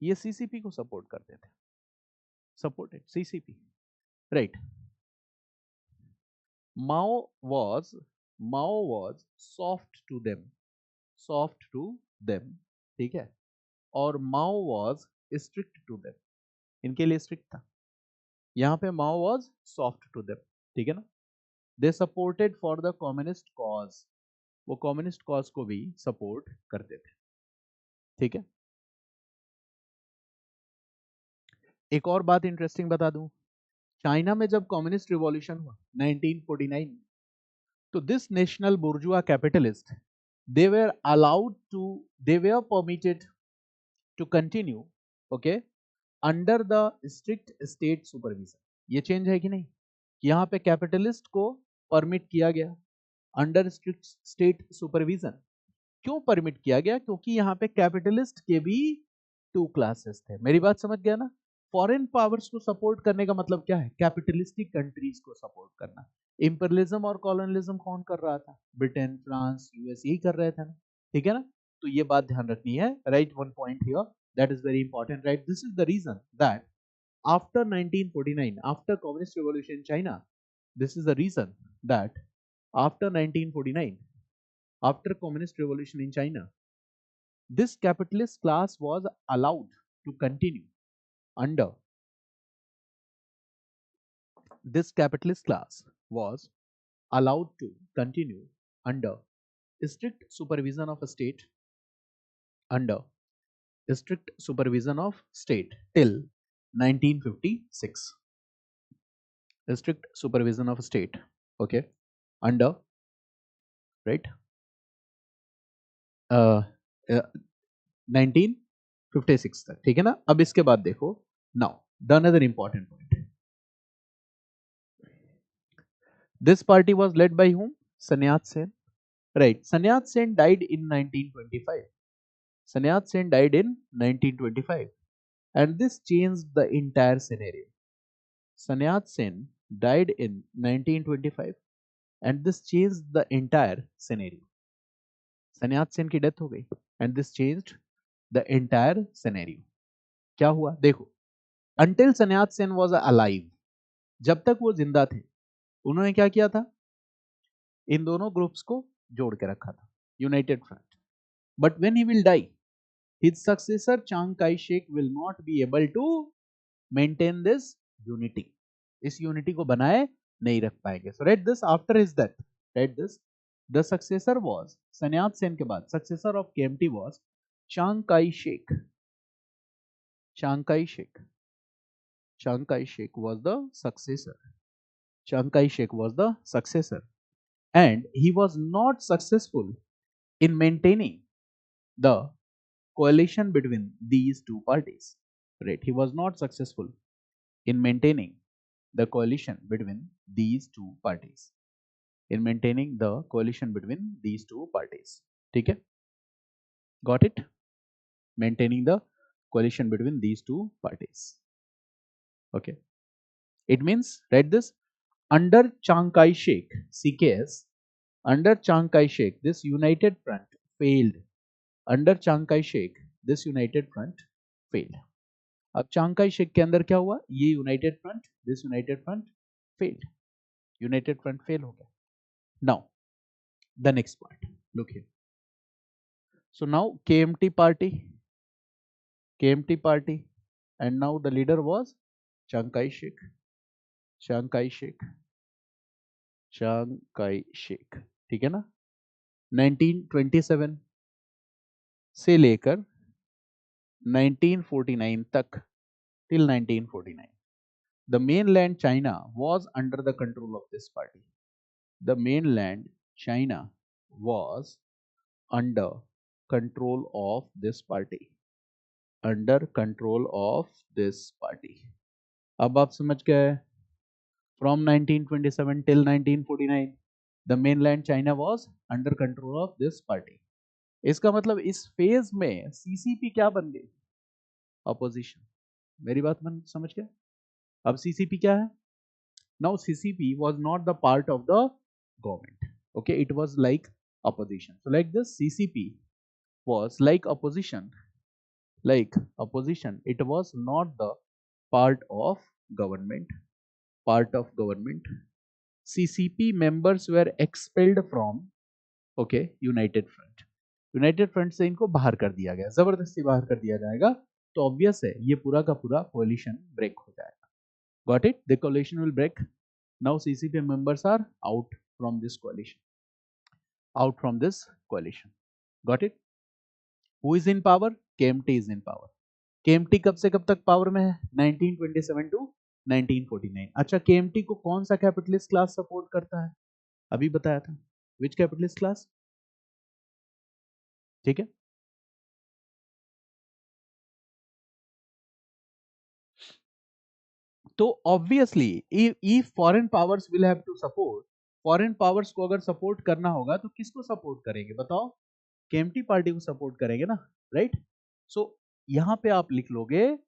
ये CCP को support करते थे. Supported CCP. Right. Mao was soft to them. Soft to them. ठीक है. और Mao was strict to them. इनके लिए strict था. यहां पे माओ वाज सॉफ्ट टू देम. ठीक है ना. They supported for the communist cause. वो कम्युनिस्ट कॉज को भी सपोर्ट करते थे. ठीक है. एक और बात इंटरेस्टिंग बता दूं. चाइना में जब कम्युनिस्ट रिवॉल्यूशन हुआ 1949, तो this national bourgeois capitalist, they were allowed to, they were permitted to continue, okay, under the strict state supervision. ये चेंज है कि नहीं? यहाँ पे कैपिटलिस्ट को परमिट किया गया अंडर स्ट्रिक्ट स्टेट सुपरविजन. क्यों परमिट किया गया? क्योंकि यहाँ पे कैपिटलिस्ट के भी 2 क्लासेस थे. मेरी बात समझ गया ना? फॉरेन पावर्स को सपोर्ट करने का मतलब क्या है? कैपिटलिस्टिक कंट्रीज को सपोर्ट करना. इंपीरियलिज्म और कॉलोनियलिज्म कौन कर रहा था? ब्रिटेन, फ्रांस, यूएस, यही कर रहे थे ना. ठीक है ना. तो ये बात ध्यान रखनी है. Right, one point here that is very important. Right, this is the reason that after 1949, after communist revolution in China, this is the reason that after 1949, after communist revolution in China, this capitalist class was allowed to continue under, this capitalist class was allowed to continue under strict supervision of a state, under strict supervision of state till 1956. Strict supervision of state, okay, under right. 1956 तक, ठीक है ना। अब इसके बाद देखो, now the another important point, this party was led by whom? Sun Yat Sen, right. Sun Yat Sen died in 1925. Sanyat Sen died in 1925, and this changed the entire scenario. Sanyat Sen died in 1925, and this changed the entire scenario. Sun Yat Sen की death हो गई, and this changed the entire scenario. क्या हुआ देखो, until सन्यात Sen was alive, जब तक वो जिंदा थे, उन्होंने क्या किया था, इन दोनों ग्रुप्स को जोड़ के रखा था, united front. But when he will die, his successor Chiang Kai-shek will not be able to maintain this unity. इस यूनिटी को बनाए नहीं रख पाएंगे। So read this after his death. Read this. The successor was सन्यात Sen के बाद successor of KMT was Chiang Kai-shek. Chiang Kai-shek. Chiang Kai-shek was the successor. Chiang Kai-shek was the successor, and he was not successful in maintaining the coalition between these two parties. Right? He was not successful in maintaining the coalition between these two parties. In maintaining the coalition between these two parties. ठीक है? Got it? Maintaining the coalition between these two parties. Okay. It means, read this, under Chiang Kai-shek, CKS, under Chiang Kai-shek, this united front failed. Under Chiang Kai-shek, this united front failed. अब चांग Kai shake के अंदर क्या हुआ, ये United front, this United front failed, United front fail हो गया। Now the next point, look here, so now KMT party, and now the leader was Chiang Kai-shek, Chiang Kai-shek, Chiang Kai-shek, ठीक है ना। 1927 से लेकर 1949 तक, till 1949, the mainland China was under the control of this party. The mainland China was under control of this party. Under control of this party. अब आप समझ गए, from 1927 till 1949, the mainland China was under control of this party. इसका मतलब इस phase में CCP क्या बन गई, अपोजिशन। मेरी बात मन समझ गए। अब सीसीपी क्या है, now CCP was not the part of the government, okay, it was like opposition. So like this, CCP was like opposition, it was not the part of government, CCP members were expelled from, okay, United front से इनको बाहर कर दिया गया, जबरदस्ती बाहर कर दिया जाएगा, तो ऑब्वियस है ये पूरा का पूरा कोalition ब्रेक हो जाएगा। Got it, the coalition will break. नाउ CCP members are out from this coalition, got it. Who is in power, KMT is in power. KMT कब से कब तक पावर में है, 1927 टू 1949। अच्छा, KMT को कौन सा कैपिटलिस्ट क्लास सपोर्ट करता है, अभी बताया था, विच कैपिटलिस्ट क्लास, ठीक है। तो obviously if foreign powers will have to support, foreign powers को अगर सपोर्ट करना होगा तो किसको सपोर्ट करेंगे बताओ, KMT पार्टी को सपोर्ट करेंगे ना, राइट। सो यहां पे आप लिख लोगे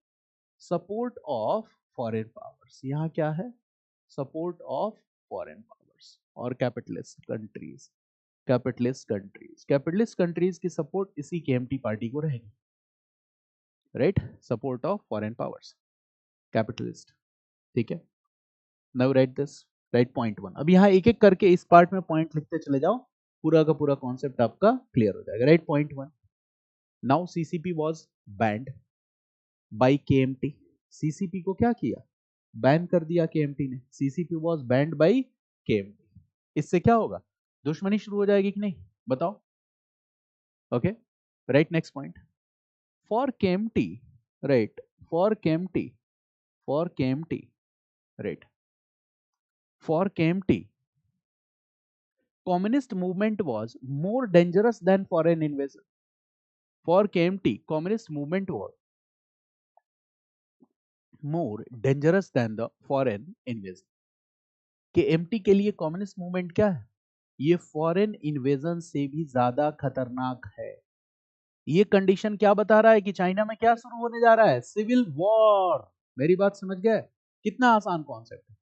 सपोर्ट ऑफ फॉरेन पावर्स, यहां क्या है, सपोर्ट ऑफ फॉरेन पावर्स और कैपिटलिस्ट कंट्रीज, कैपिटलिस्ट कंट्रीज की सपोर्ट इसी KMT पार्टी को रहेगी, right. Support of foreign powers, capitalist, ठीक है। Now right this, right point 1। अब यहाँ एक एक करके इस पार्ट में पॉइंट लिखते चले जाओ, पूरा का पूरा कॉन्सेप्ट आपका क्लियर हो जाएगा। Write point 1, now CCP was banned by KMT। CCP को क्या किया, बैन कर दिया KMT ने, CCP was banned by KMT। इससे क्या होगा, दुश्मनी शुरू हो जाएगी कि नहीं, बताओ। Okay, right, next point, for KMT, right, for KMT, right, for KMT, communist movement was more dangerous than foreign invasion. For KMT, communist movement was more dangerous than the foreign invasion. KMT के लिए communist movement क्या है? ये foreign invasion से भी ज्यादा खतरनाक है। ये कंडीशन क्या बता रहा है कि चाइना में क्या शुरू होने जा रहा है? Civil war. मेरी बात समझ गए? कितना आसान कॉन्सेप्ट है।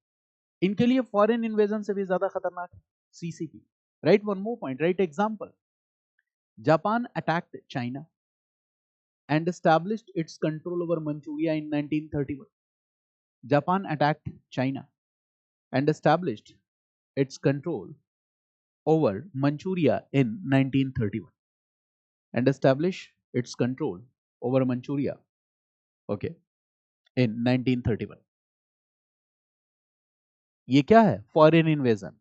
इनके लिए फॉरेन इन्वेजन से भी ज्यादा खतरनाक है CCP. Right, one more point, right example. Japan attacked China and established its control over Manchuria in 1931. Japan attacked China and established its control over Manchuria in 1931. And established its control over Manchuria, okay, in 1931. ये क्या है? Foreign invasion.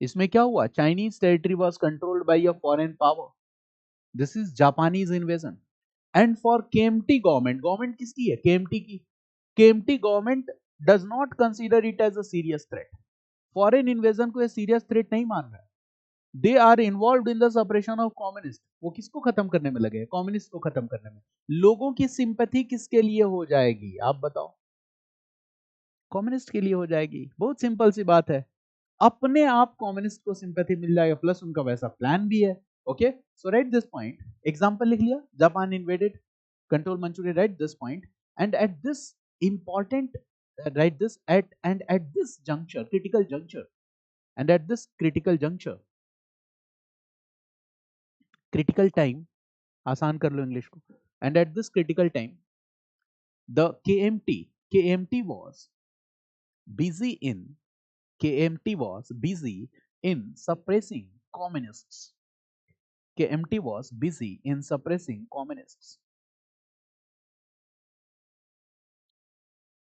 इसमें क्या हुआ? Chinese territory was controlled by a foreign power. This is Japanese invasion. And for KMT government, government किसकी है? KMT की। KMT government does not consider it as a serious threat. Foreign invasion को serious threat नहीं मान रहा है। They are involve in the suppression of communist. वो किसको खत्म करने में लगे? कम्युनिस्ट को खत्म करने में। लोगों की सिंपैथी किसके लिए हो जाएगी? आप बताओ। कम्युनिस्ट के लिए हो जाएगी। बहुत सिंपल सी बात है। अपने आप कम्युनिस्ट को सिंपैथी मिल जाएगा, प्लस उनका वैसा प्लान भी है। Okay, so right this point. Example लिख लिया, Japan invaded, control Manchuria, right this point. And at this important, write this at this juncture, critical juncture, and at this critical time, आसान कर लो English को। and at this critical time the KMT was busy in KMT was busy in suppressing communists. KMT was busy in suppressing communists.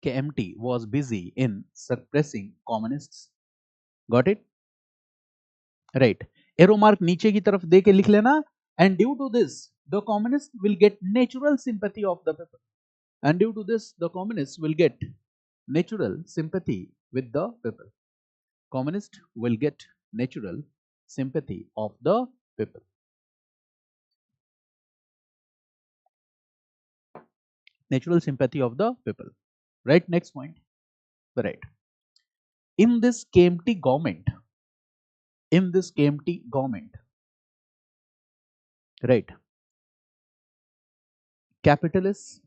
KMT was busy in suppressing communists. Got it? Right. Arrow mark नीचे की तरफ दे के लिख लेना। And due to this, the communists will get natural sympathy of the people. And due to this, the communists will get natural sympathy with the people. Communists will get natural sympathy of the people. Natural sympathy of the people. Right, next point. Right. In this KMT government, right, capitalists,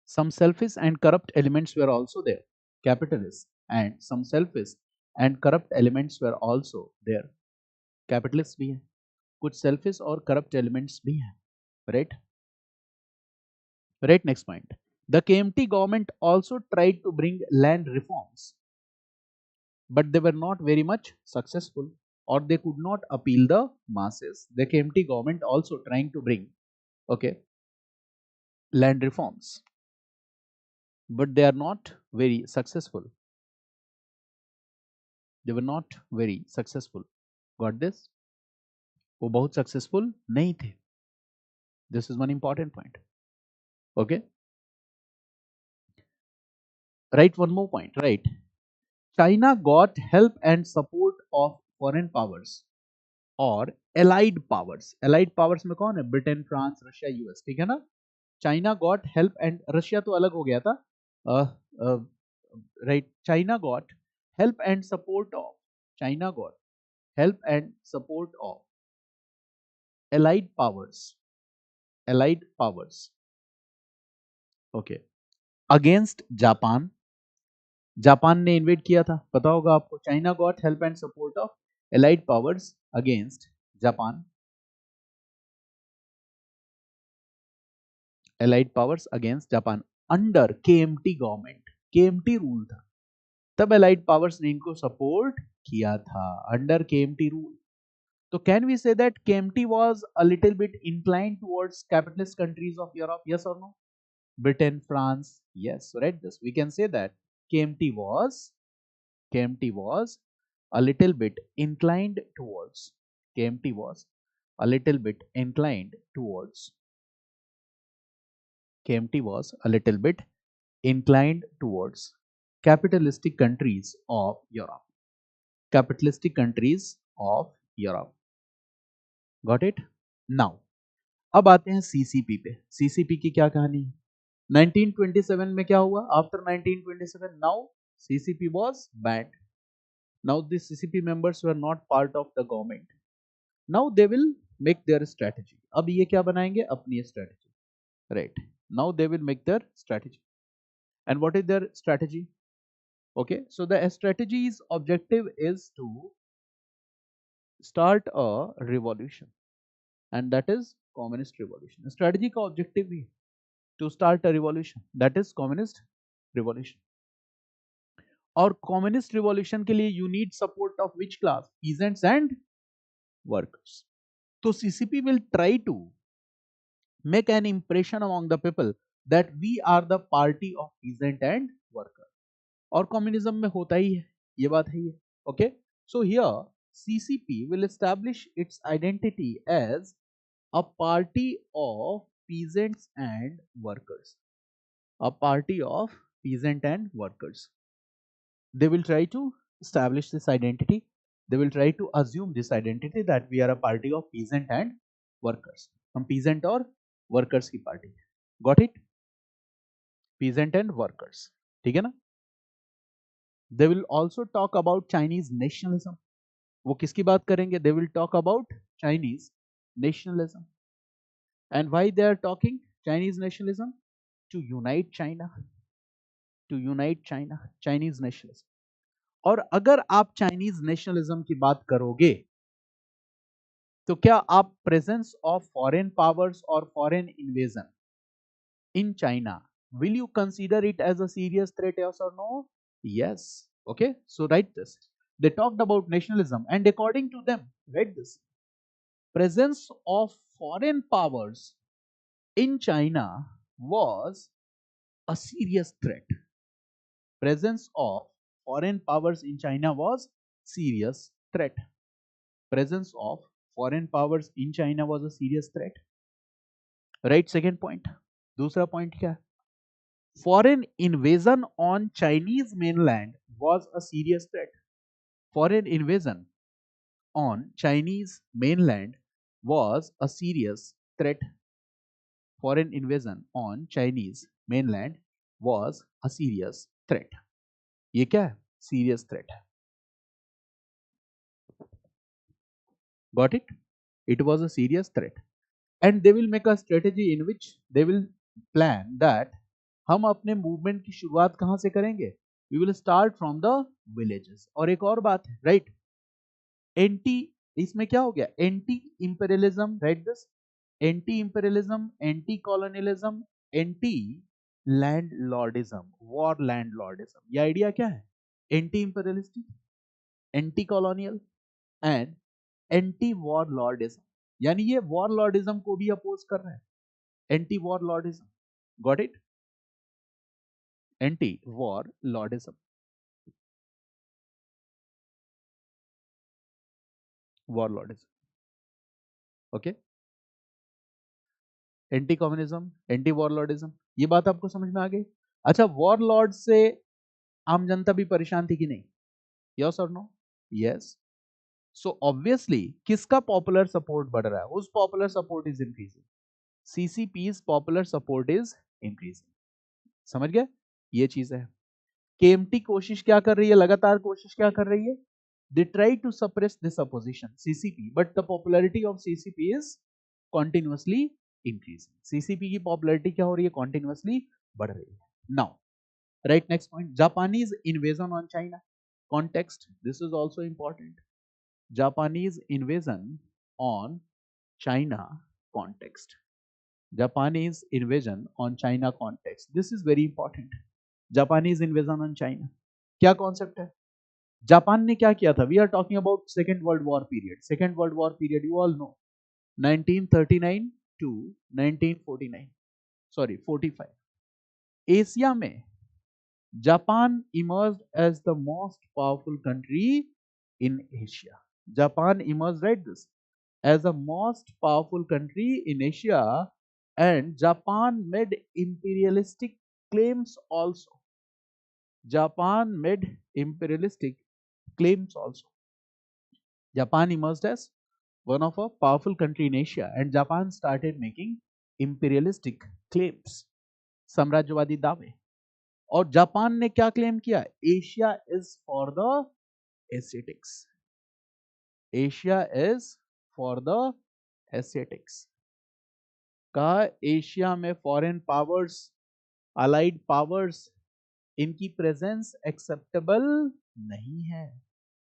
some selfish and corrupt elements were also there. Capitalists and some selfish and corrupt elements were also there. Capitalists भी हैं, कुछ selfish और corrupt elements भी हैं. Right? Right, next point. The KMT government also tried to bring land reforms, but they were not very much successful, or they could not appeal the masses. The KMT government also trying to bring, okay, land reforms, but they are not very successful. They were not very successful. Got this? वो बहुत successful नहीं थे. This is one important point. Okay. Right, one more point. Right. China got help and support of foreign powers और allied powers. Allied powers में कौन है? Britain, France, Russia, US. ठीक है ना? China got help and Russia तो अलग हो गया था. Right, China got help and support of allied powers, okay, against Japan. Japan ने इन्वेड किया था, पता होगा आपको. China got help and support of allied powers against Japan. allied powers against Japan under KMT government. KMT rule था, तब allied powers ने इनको सपोर्ट किया था under KMT rule. So can we say that KMT was a little bit inclined towards capitalist countries of Europe? Yes or no? Britain, France. Yes, right. This we can say that KMT was a little bit inclined towards. KMT was a little bit inclined towards. KMT was a little bit inclined towards capitalistic countries of Europe. capitalistic countries of Europe. Got it? Now, अब आते हैं CCP पे। CCP की क्या कहानी है? 1927 में क्या हुआ? After 1927 now CCP was banned. Now this CCP members were not part of the government. Now they will make their strategy. अब ये क्या बनाएंगे? अपनी strategy, right? Now they will make their strategy. And what is their strategy? Okay, so the strategy's objective is to start a revolution, and that is communist revolution. Strategy का objective भी है to start a revolution, that is communist revolution. और communist revolution के लिए you need support of which class? Peasants and workers. तो CCP will try to make an impression among the people that we are the party of peasant and worker. और communism में होता ही है, ये बात है। ये okay, so here CCP will establish its identity as a party of peasants and workers. A party of peasant and workers. They will try to establish this identity. They will try to assume this identity that we are a party of peasant and workers. हम peasant और workers की party. Got it? Peasant and workers, ठीक है ना? They will also talk about Chinese nationalism. वो किसकी बात करेंगे? They will talk about Chinese nationalism. And why they are talking Chinese nationalism? To unite China. To unite China. Chinese nationalism. और अगर आप Chinese nationalism की बात करोगे तो क्या आप presence of foreign powers or foreign invasion in China, will you consider it as a serious threat, yes or no? Yes. Okay, so write this. They talked about nationalism, and according to them, write this: presence of foreign powers in China was a serious threat. Presence of foreign powers in China was serious threat. Presence of foreign powers in China was a serious threat. Right, second point. दूसरा point क्या है? Foreign invasion on Chinese mainland was a serious threat. Foreign invasion on Chinese mainland was a serious threat. Foreign invasion on Chinese mainland was a serious threat. ये क्या है? Serious threat. Got it? It was a serious threat. And they will make a strategy in which they will plan that हम अपने movement की शुरुआत कहां से करेंगे? We will start from the villages. और एक और बात है, राइट? एंटी, इसमें क्या हो गया? Anti imperialism, right this? Anti imperialism, anti colonialism, anti landlordism, war landlordism. ये आइडिया क्या है? Anti imperialistic, anti colonial and anti warlordism. यानी ये वॉर लॉर्डिज्म को भी अपोज कर रहे हैं, anti warlordism. Got it? Anti warlordism, warlordism. Okay, anti communism, anti warlordism, ये बात आपको समझ में आ गई? अच्छा, वॉरलॉर्ड से आम जनता भी परेशान थी कि नहीं? यस और नो? यस। सो ऑब्वियसली किसका पॉपुलर सपोर्ट बढ़ रहा है? उस popular support is increasing. CCP's popular support is increasing. समझ गए? ये चीज है। केएमटी कोशिश क्या कर रही है? लगातार कोशिश क्या कर रही है? They try to suppress this opposition, CCP, but the popularity of CCP is continuously increasing. CCP की popularity क्या हो रही है? Continuously बढ़ रही है. Now, right, next point, Japanese invasion on China. Context, this is also important. Japanese invasion on China context. Japanese invasion on China context. This is very important. Japanese invasion on China. क्या concept है? Japan ने क्या किया था? We are talking about second world war period. Second world war period you all know, 1939 to 1949, sorry 45। Asia में Japan emerged as the most powerful country in Asia. Japan emerged, right this, as the most powerful country in Asia, and Japan made imperialistic claims also. Japan made imperialistic claims also. Japan emerged as one of a powerful country in Asia, and Japan started making imperialistic claims, साम्राज्यवादी दावे। और Japan ने क्या claim किया? Asia is for the Asiatics, Asia is for the Asiatics. कहा Asia में foreign powers, allied powers, इनकी presence acceptable नहीं है।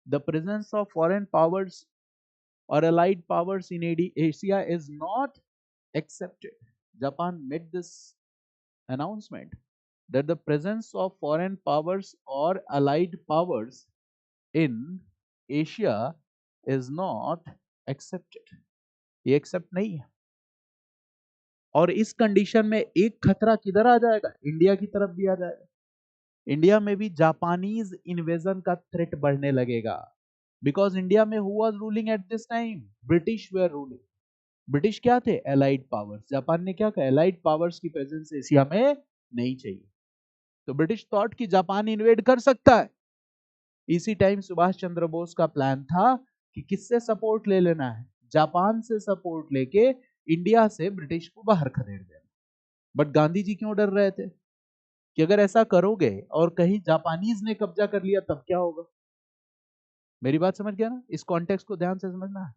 The presence of foreign powers or allied powers in Asia is not accepted. Japan made this announcement that the presence of foreign powers or allied powers in Asia is not accepted. ये accept नहीं है। और इस condition में एक खतरा किधर आ जाएगा? इंडिया की तरफ भी आ जाएगा। इंडिया में भी जापानीज इन्वेजन का थ्रेट बढ़ने लगेगा। बिकॉज इंडिया में who was ruling at this time? British were ruling. British क्या थे? Allied powers. जापान ने क्या कहा? एलाइड पावर्स की प्रेजेंस एशिया में नहीं चाहिए। तो ब्रिटिश थॉट कि जापान इन्वेड कर सकता है। इसी टाइम सुभाष चंद्र बोस का प्लान था कि किससे सपोर्ट ले लेना है? जापान से सपोर्ट लेके इंडिया से ब्रिटिश को बाहर खदेड़ देना। बट गांधी जी क्यों डर रहे थे कि अगर ऐसा करोगे और कहीं जापानीज ने कब्जा कर लिया तब क्या होगा? मेरी बात समझ गया ना? इस कॉन्टेक्स्ट को ध्यान से समझना है।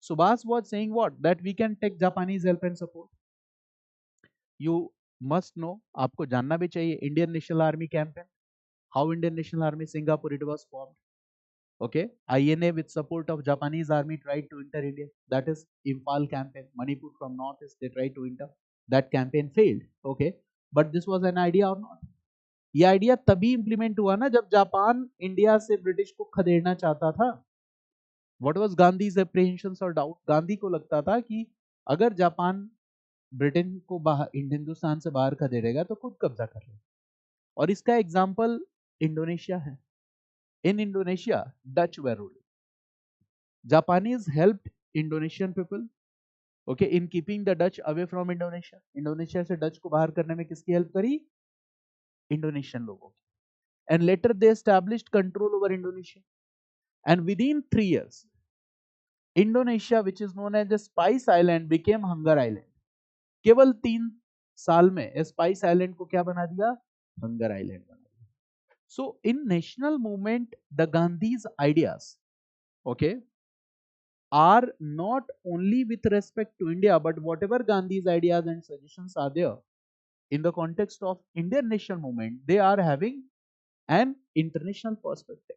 Subhas was saying what? That we can take Japanese help and support. You must know, आपको जानना भी चाहिए, Indian National Army campaign. How Indian National Army Singapore it was formed. Okay, INA with support of Japanese army tried to enter India. That is Imphal campaign. Manipur from northeast they tried to enter. That campaign failed. Okay, but this was an idea or not? ये idea तभी implement हुआ ना जब Japan India से British को खदेड़ना चाहता था। What was Gandhi's apprehensions or doubt? Gandhi को लगता था कि अगर जापान ब्रिटेन को बाहर हिंदुस्तान से बाहर खदेड़ेगा तो खुद कब्जा कर लेगा। और इसका एग्जाम्पल इंडोनेशिया है। In Indonesia Dutch were ruling. Japanese helped Indonesian people okay in keeping the Dutch away from Indonesia. Indonesia से डच को बाहर करने में किसकी हेल्प करी? इंडोनेशियन लोगों की। And later they established control over Indonesia and within 3 years Indonesia which is known as the spice island became hunger island. केवल 3 साल में स्पाइस आइलैंड को क्या बना दिया? हंगर आइलैंड बना दिया। So in national movement the Gandhi's ideas okay are not only with respect to India, but whatever Gandhi's ideas and suggestions are there in the context of Indian national movement, they are having an international perspective.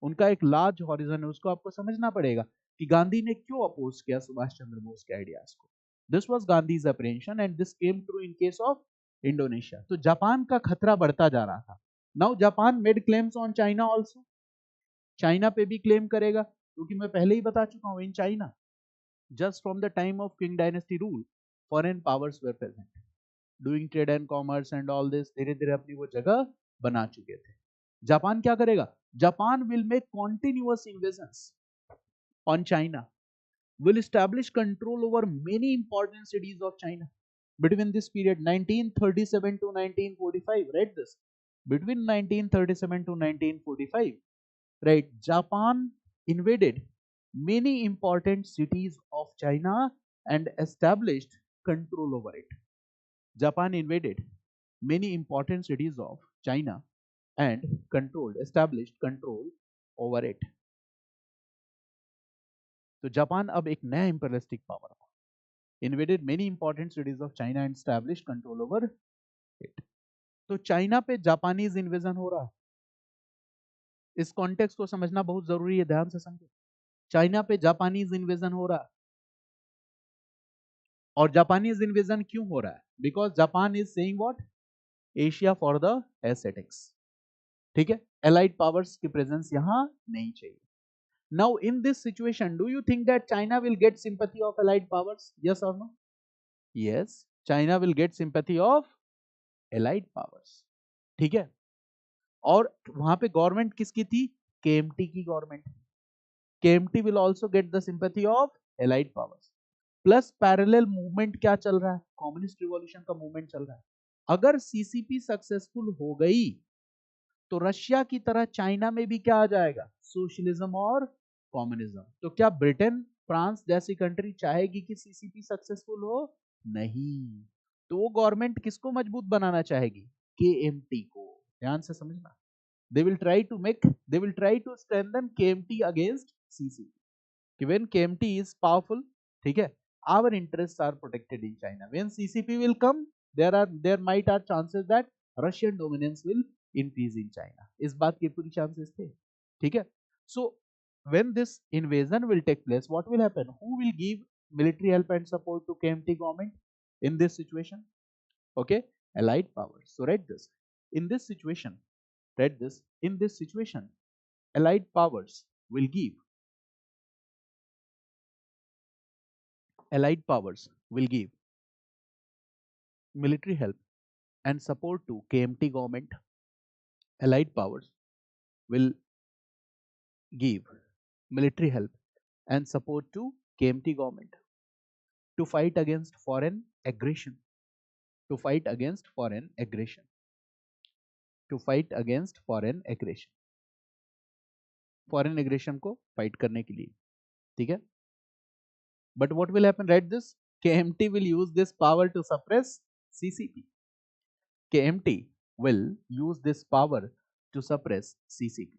उनका एक large horizon है, उसको आपको समझना पड़ेगा कि गांधी ने क्यों अपोज किया सुभाष चंद्र बोस के आइडियाज को। This was Gandhi's apprehension and this came true in case of Indonesia. तो जापान का खतरा बढ़ता जा रहा था। Now Japan made claims on China also. China पे भी क्लेम करेगा क्योंकि मैं पहले ही बता चुका हूं in China just from the time of king dynasty rule foreign powers were present doing trade and commerce and all this. धीरे धीरे अपनी वो जगह बना चुके थे। जापान क्या करेगा? Japan will make continuous invasions on China, will establish control over many important cities of China between this period 1937 to 1945. Read this. Between 1937 to 1945, right, Japan invaded many important cities of China and established control over it. Japan invaded many important cities of China and established control over it. तो Japan अब एक नया imperialistic power था। Invaded many important cities of China and established control over it. तो China पे Japanese invasion हो रहा है। इस कॉन्टेक्स्ट को समझना बहुत जरूरी है, ध्यान से समझो। चाइना पे जापानीज इन्वेजन हो रहा है। और जापानीज इन्वेजन क्यों हो रहा है? Because Japan is saying what? Asia for the aesthetics. ठीक है, एलाइड पावर्स की प्रेजेंस यहां नहीं चाहिए। Now in this situation, do you think that China will get sympathy of allied powers? Yes or no? Yes, China will get sympathy of allied powers. ठीक है, और वहां पे गवर्नमेंट किसकी थी? KMT की government. KMT will also get the sympathy of allied powers. Plus parallel movement क्या चल रहा है? कम्युनिस्ट रिवॉल्यूशन का मूवमेंट चल रहा है। अगर CCP सक्सेसफुल हो गई तो रशिया की तरह चाइना में भी क्या आ जाएगा? सोशलिज्म और कम्युनिज्म। तो क्या ब्रिटेन फ्रांस जैसी कंट्री चाहेगी कि सीसीपी सक्सेसफुल हो? नहीं। तो वो गवर्नमेंट किसको मजबूत बनाना चाहेगी? केएमटी को। ध्यान से समझना। They will try to strengthen KMT against CCP. When KMT is powerful, ठीक है, our interests are protected in China. When CCP will come, there might are chances that Russian dominance will increase in China. इस बात के पूरी chances थे, ठीक है. So when this invasion will take place, what will happen? Who will give military help and support to KMT government in this situation? Okay, allied powers. So write this. In this situation, write this. In this situation, allied powers will give allied powers will give military help and support to KMT government. Allied powers will give military help and support to KMT government to fight against foreign aggression. To fight against foreign aggression. To fight against foreign aggression. Foreign aggression को fight करने के लिए, ठीक है. But what will happen? Write this. KMT will use this power to suppress CCP. KMT will use this power to suppress CCP.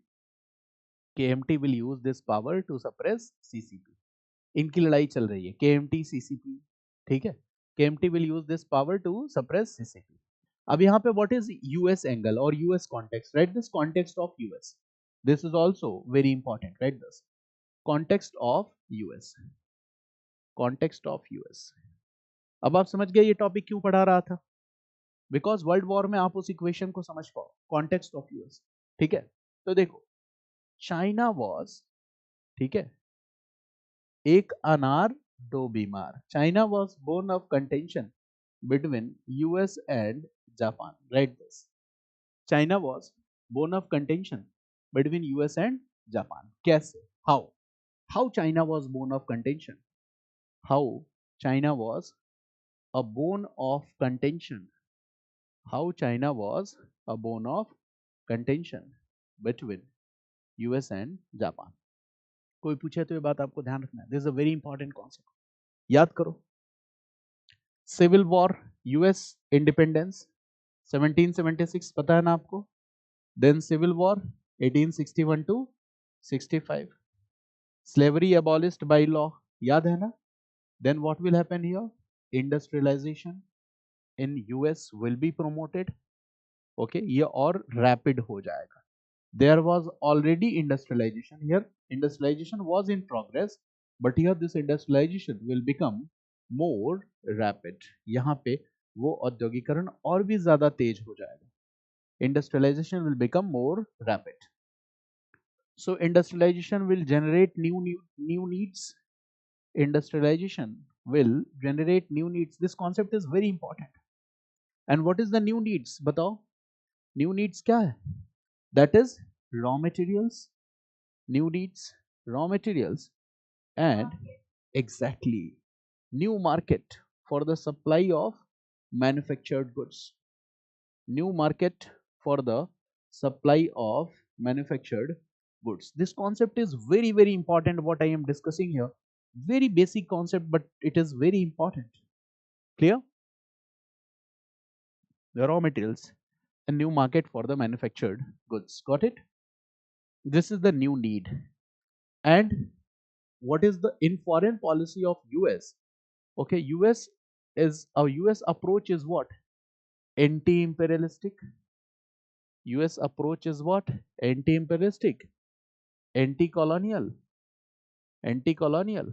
KMT will use this power to suppress CCP. इनकी लड़ाई चल रही है KMT CCP, ठीक है. KMT will use this power to suppress CCP. अब यहाँ पे what is US angle or US context? Write this context of US. This is also very important. Write this context of US. Context of US. अब आप समझ गए ये topic क्यों पढ़ा रहा था? बिकॉज वर्ल्ड वॉर में आप उस इक्वेशन को समझ पाओ. कॉन्टेक्स्ट ऑफ यूएस, ठीक है. तो देखो, चाइना वॉज, ठीक है, एक अनार दो बीमार. China was bone of contention between US and Japan. Right this. China was bone of contention between US and Japan. कैसे? How? How China was bone of contention? How China was a bone of contention? How China was a bone of contention between US and Japan. कोई पूछे तो ये बात आपको ध्यान रखना है. This is a very important concept. याद करो. सिविल वॉर, यूएस इंडिपेंडेंस 1776, पता है ना आपको. Then civil war 1861 to 65. Slavery abolished by law, याद है ना. Then what will happen here? Industrialisation in US will be promoted. Okay, ये और rapid हो जाएगा. There was already industrialization here. Industrialization was in progress, but here this industrialization will become more rapid. यहाँ पे वो औद्योगिकरण और भी ज्यादा तेज हो जाएगा. Industrialization will become more rapid. So industrialization will generate new needs. Industrialization will generate new needs. This concept is very important. And what is the new needs? बताओ. New needs क्या है? That is raw materials. New needs, raw materials, and exactly new market for the supply of manufactured goods. New market for the supply of manufactured goods. This concept is very, very important. What I am discussing here, very basic concept, but it is very important. Clear? The raw materials, a new market for the manufactured goods. Got it? This is the new need. And what is the in foreign policy of US? Okay, US approach is what? Anti-imperialistic. US approach is what? Anti-imperialistic, anti-colonial, anti-colonial.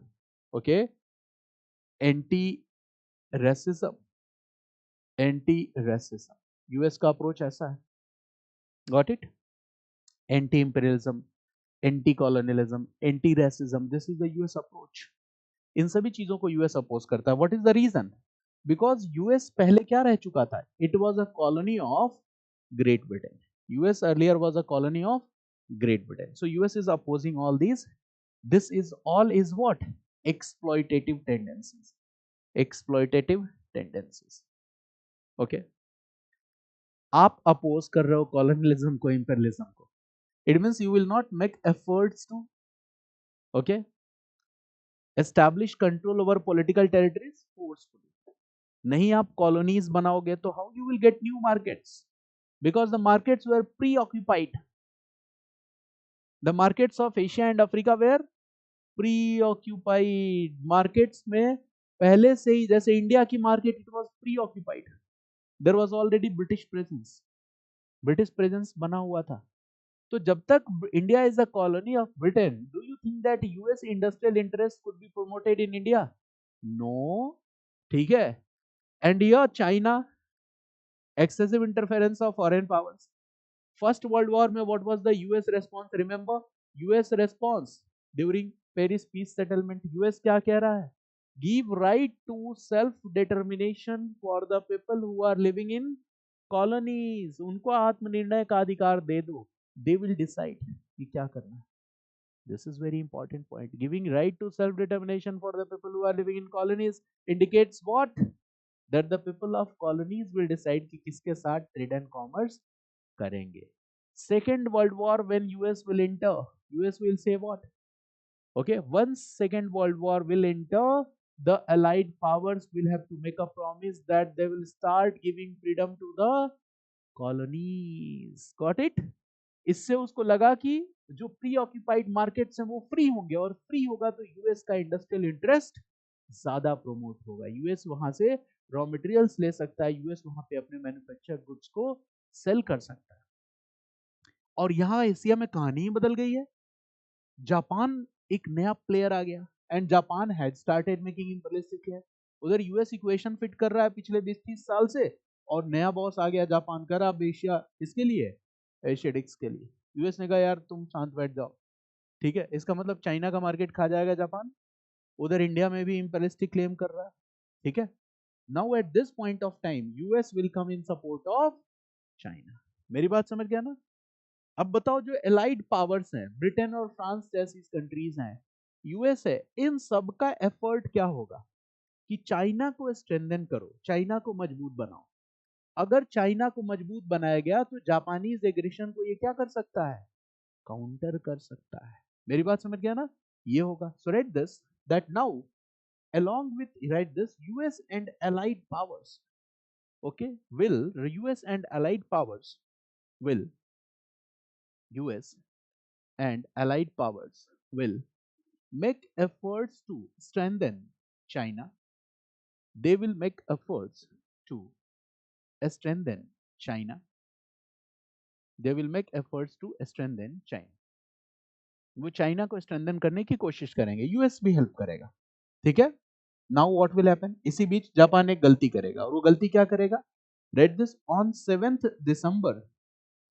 Okay, anti-racism, anti-racism. US का approach ऐसा है. Got it? Anti-imperialism, anti-colonialism, anti-racism. This is the US approach. इन सभी चीजों को US oppose करता है. What is the reason? Because US पहले क्या रह चुका था? It was a colony of Great Britain. US earlier was a colony of Great Britain. So US is opposing all these. This is all is what? Exploitative tendencies. Exploitative tendencies. Okay, आप oppose कर रहे हो colonialism को, imperialism को. It means you will not make efforts to okay, establish control over political territories forcefully. नहीं आप colonies बनाओगे तो how you will get new markets, because the markets were preoccupied. The markets of Asia and Africa were preoccupied. Markets में पहले से ही, जैसे India की market, it was preoccupied, there was already British presence, British presence बना हुआ था। तो जब तक India is a colony of Britain, do you think that US industrial interest could be promoted in India? No. ठीक है। And ये China, excessive interference of foreign powers. First world war में what was the US response? Remember US response during Paris peace settlement. US क्या कह रहा है? Give right to self determination for the people who are living in colonies. उनको आत्मनिर्णय का अधिकार दे दो, दे विल डिसाइड कि क्या करना है। This is very important point. Giving right to self-determination for the people who are living in colonies indicates what? That the people of colonies will decide कि किसके साथ trade and commerce करेंगे. Second World War, when US will enter, US will say what? Okay, once Second World War will enter, the Allied powers will have to make a promise that they will start giving freedom to the colonies. Got it? इससे उसको लगा कि जो pre occupied markets हैं वो free होंगे, और free होगा तो यूएस का इंडस्ट्रियल इंटरेस्ट ज्यादा प्रोमोट होगा, यूएस वहां से रॉ मटेरियल्स ले सकता है, यूएस वहां पे अपने मैन्युफैक्चर गुड्स को सेल कर सकता है। और यहाँ एशिया में कहानी ही बदल गई है। जापान एक नया प्लेयर आ गया, and Japan had started making imperialistic है। उधर यूएस इक्वेशन फिट कर रहा है पिछले 20-30 साल से, और नया बॉस आ गया जापान का, अब एशिया किसके लिए? एशियाटिक्स के लिए। यूएस ने कहा यार तुम शांत बैठ जाओ, ठीक है। इसका मतलब चाइना का मार्केट खा जाएगा जापान। उधर इंडिया में भी इंपेरिस्टिक क्लेम कर रहा है, ठीक है। Now at this point of time US will come in support of China. मेरी बात समझ गया ना? अब बताओ, जो एलाइड पावर्स हैं, ब्रिटेन और फ्रांस जैसी कंट्रीज हैं, यूएस है, इन सब का एफर्ट क्या होगा कि चाइना को स्ट्रेंथन करो, चाइना को मजबूत बनाओ। अगर चाइना को मजबूत बनाया गया तो जापानीज एग्रेशन को ये क्या कर सकता है? काउंटर कर सकता है। मेरी बात समझ गया ना? ये होगा। So right this, that now along with, write this, US and allied powers, okay, will US and allied powers will US and allied powers will make efforts to strengthen China. They will make efforts to strengthen China. They will make efforts to strengthen China. वो China को strengthen करने की कोशिश करेंगे, US भी help करेगा, ठीक है। Now what will happen? इसी बीच जापान एक गलती करेगा, और वो गलती क्या करेगा? Read this, on 7th December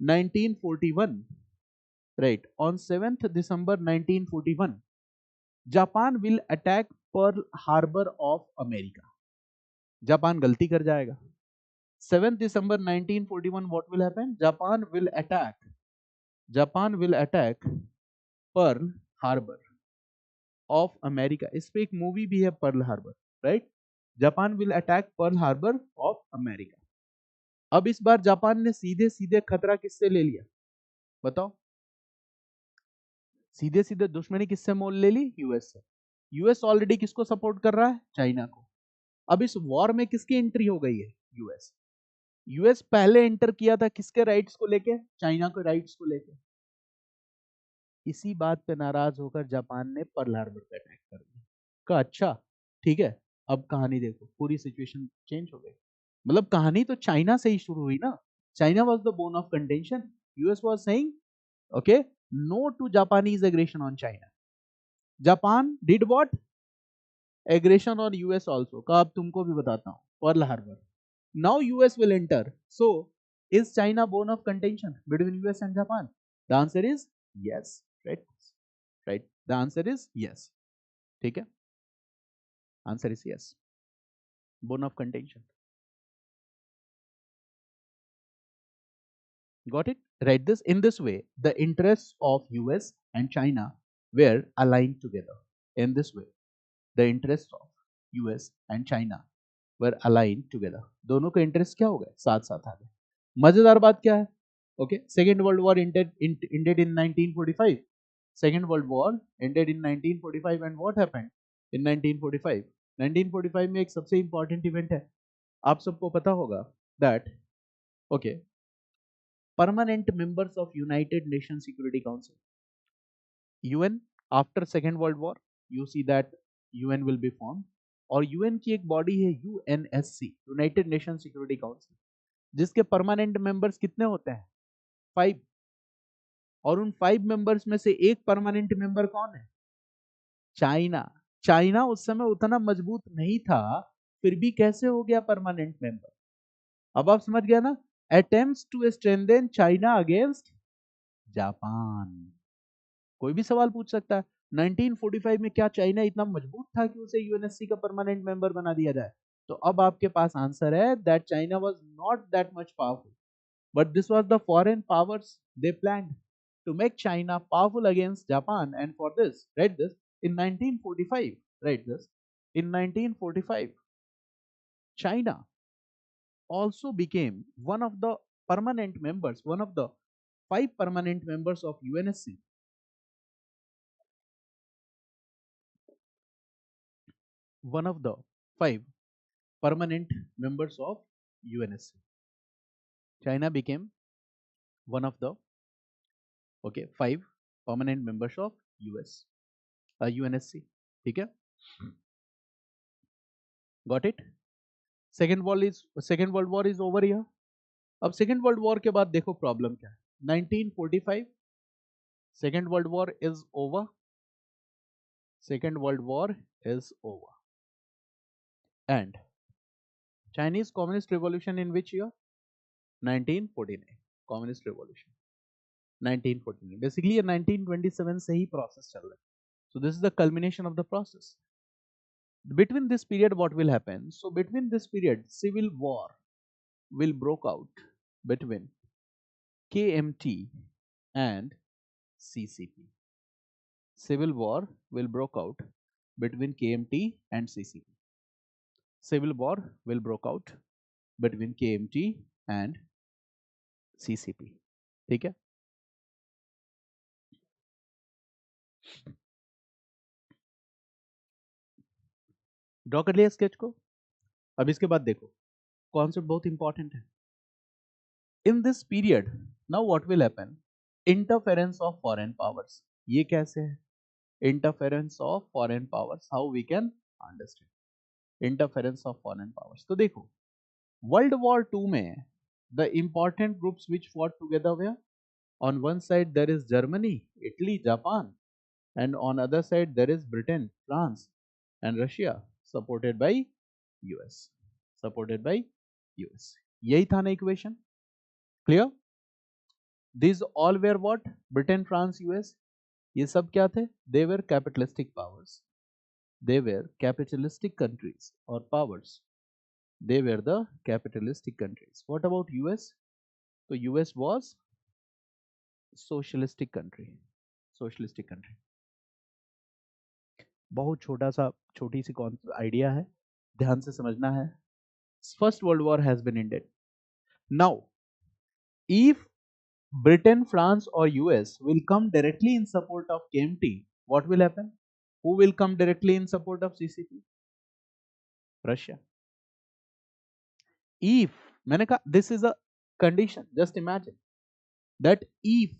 1941, right, on 7th December 1941 Japan will attack Pearl Harbor of America. Japan गलती कर जाएगा। 7th December 1941 what will happen? Japan will attack Pearl Harbor of America. इस पे एक मूवी भी है, Pearl Harbor, right. Japan will attack Pearl Harbor of America. अब इस बार जापान ने सीधे सीधे खतरा किससे ले लिया? बताओ। सीधे सीधे दुश्मनी किससे मोल ले ली? यूएस से। यूएस ऑलरेडी किसको सपोर्ट कर रहा है? चाइना को। अब इस वॉर में किसकी एंट्री हो गई है? यूएस। यूएस पहले एंटर किया था किसके राइट्स को लेके? चाइना के राइट्स को लेके। इसी बात पे नाराज होकर जापान ने पर्ल हार्बर पे अटैक कर दिया। का अच्छा, ठीक है, अब कहानी देखो, पूरी सिचुएशन चेंज हो गई। मतलब कहानी तो चाइना से ही शुरू हुई ना। China was the bone of contention. US was saying okay no to Japanese aggression on China. Japan did what? Aggression on US also. का अब तुमको भी बताता हूं, Pearl Harbor. Now US will enter, so is China bone of contention between US and Japan? The answer is yes, right, right, the answer is yes, ठीक है, answer is yes, bone of contention. Got it? Write this in this way. The interests of US and China were aligned together. In this way, the interests of US and China were aligned together. दोनों के interest क्या हो गए? साथ साथ आ गए। मजेदार बात क्या है? Okay, second world war ended in 1945. Second World War ended in 1945 and what happened in 1945? 1945 में एक सबसे important event है, आप सबको पता होगा that okay, permanent members of United Nations Security Council, UN, after Second World War, you see that UN will be formed और UN की एक बॉडी है UNSC, United nation security council, जिसके परमानेंट मेंबर्स कितने होते हैं? 5, और उन 5 मेंबर्स में से एक परमानेंट मेंबर कौन है? चाइना। चाइना उस समय उतना मजबूत नहीं था, फिर भी कैसे हो गया परमानेंट मेंबर? अब आप समझ गया ना? Attempts to strengthen China against Japan. कोई भी सवाल पूछ सकता है, 1945 में क्या चाइना इतना मजबूत था कि उसे यूएनएससी का परमानेंट मेंबर बना दिया जाए? तो अब आपके पास आंसर है that China was not that much powerful, but this was the foreign powers they planned to make China powerful against Japan, and for this, write this, in 1945, write this, in 1945, China also became one of the permanent members, one of the 5 permanent members of UNSC. One of the 5 permanent members of UNSC. China became one of the 5 permanent members of UNSC. ठीक है? Got it? Second World War is over here. अब Second World War के बाद देखो problem क्या है. 1945, Second World War is over. Second World War is over. And Chinese Communist Revolution in which year? 1949. Communist Revolution 1949. Basically ये 1927 से ही process चल रहा है. So this is the culmination of the process. Between this period, what will happen? So between this period, civil war will broke out between KMT and CCP. Civil war will broke out between KMT and CCP. Civil war will broke out between KMT and CCP. ठीक है? Draw कर लिया sketch को. अब इसके बाद देखो, concept बहुत इंपॉर्टेंट है. In this period, now what will happen? Interference of foreign powers. ये कैसे है? Interference of foreign powers, how we can understand interference of foreign powers. तो देखो, वर्ल्ड वॉर 2 में the important groups which fought together were, on one side there is Germany, Italy, Japan, and on other side there is Britain, France, and Russia, supported by US. Supported by US. यही था ना equation. Clear? These all were what? Britain, France, US. ये सब क्या थे? They were capitalistic powers. They were capitalistic countries or powers. They were the capitalistic countries. What about US? So US was socialistic country. Socialistic country. बहुत छोटी सी idea है, ध्यान से समझना है. First world war has been ended. Now if Britain, France और US will come directly in support of KMT, what will happen? Who will come directly in support of CCP? Russia. If, मैंने कहा this is a condition, just imagine that if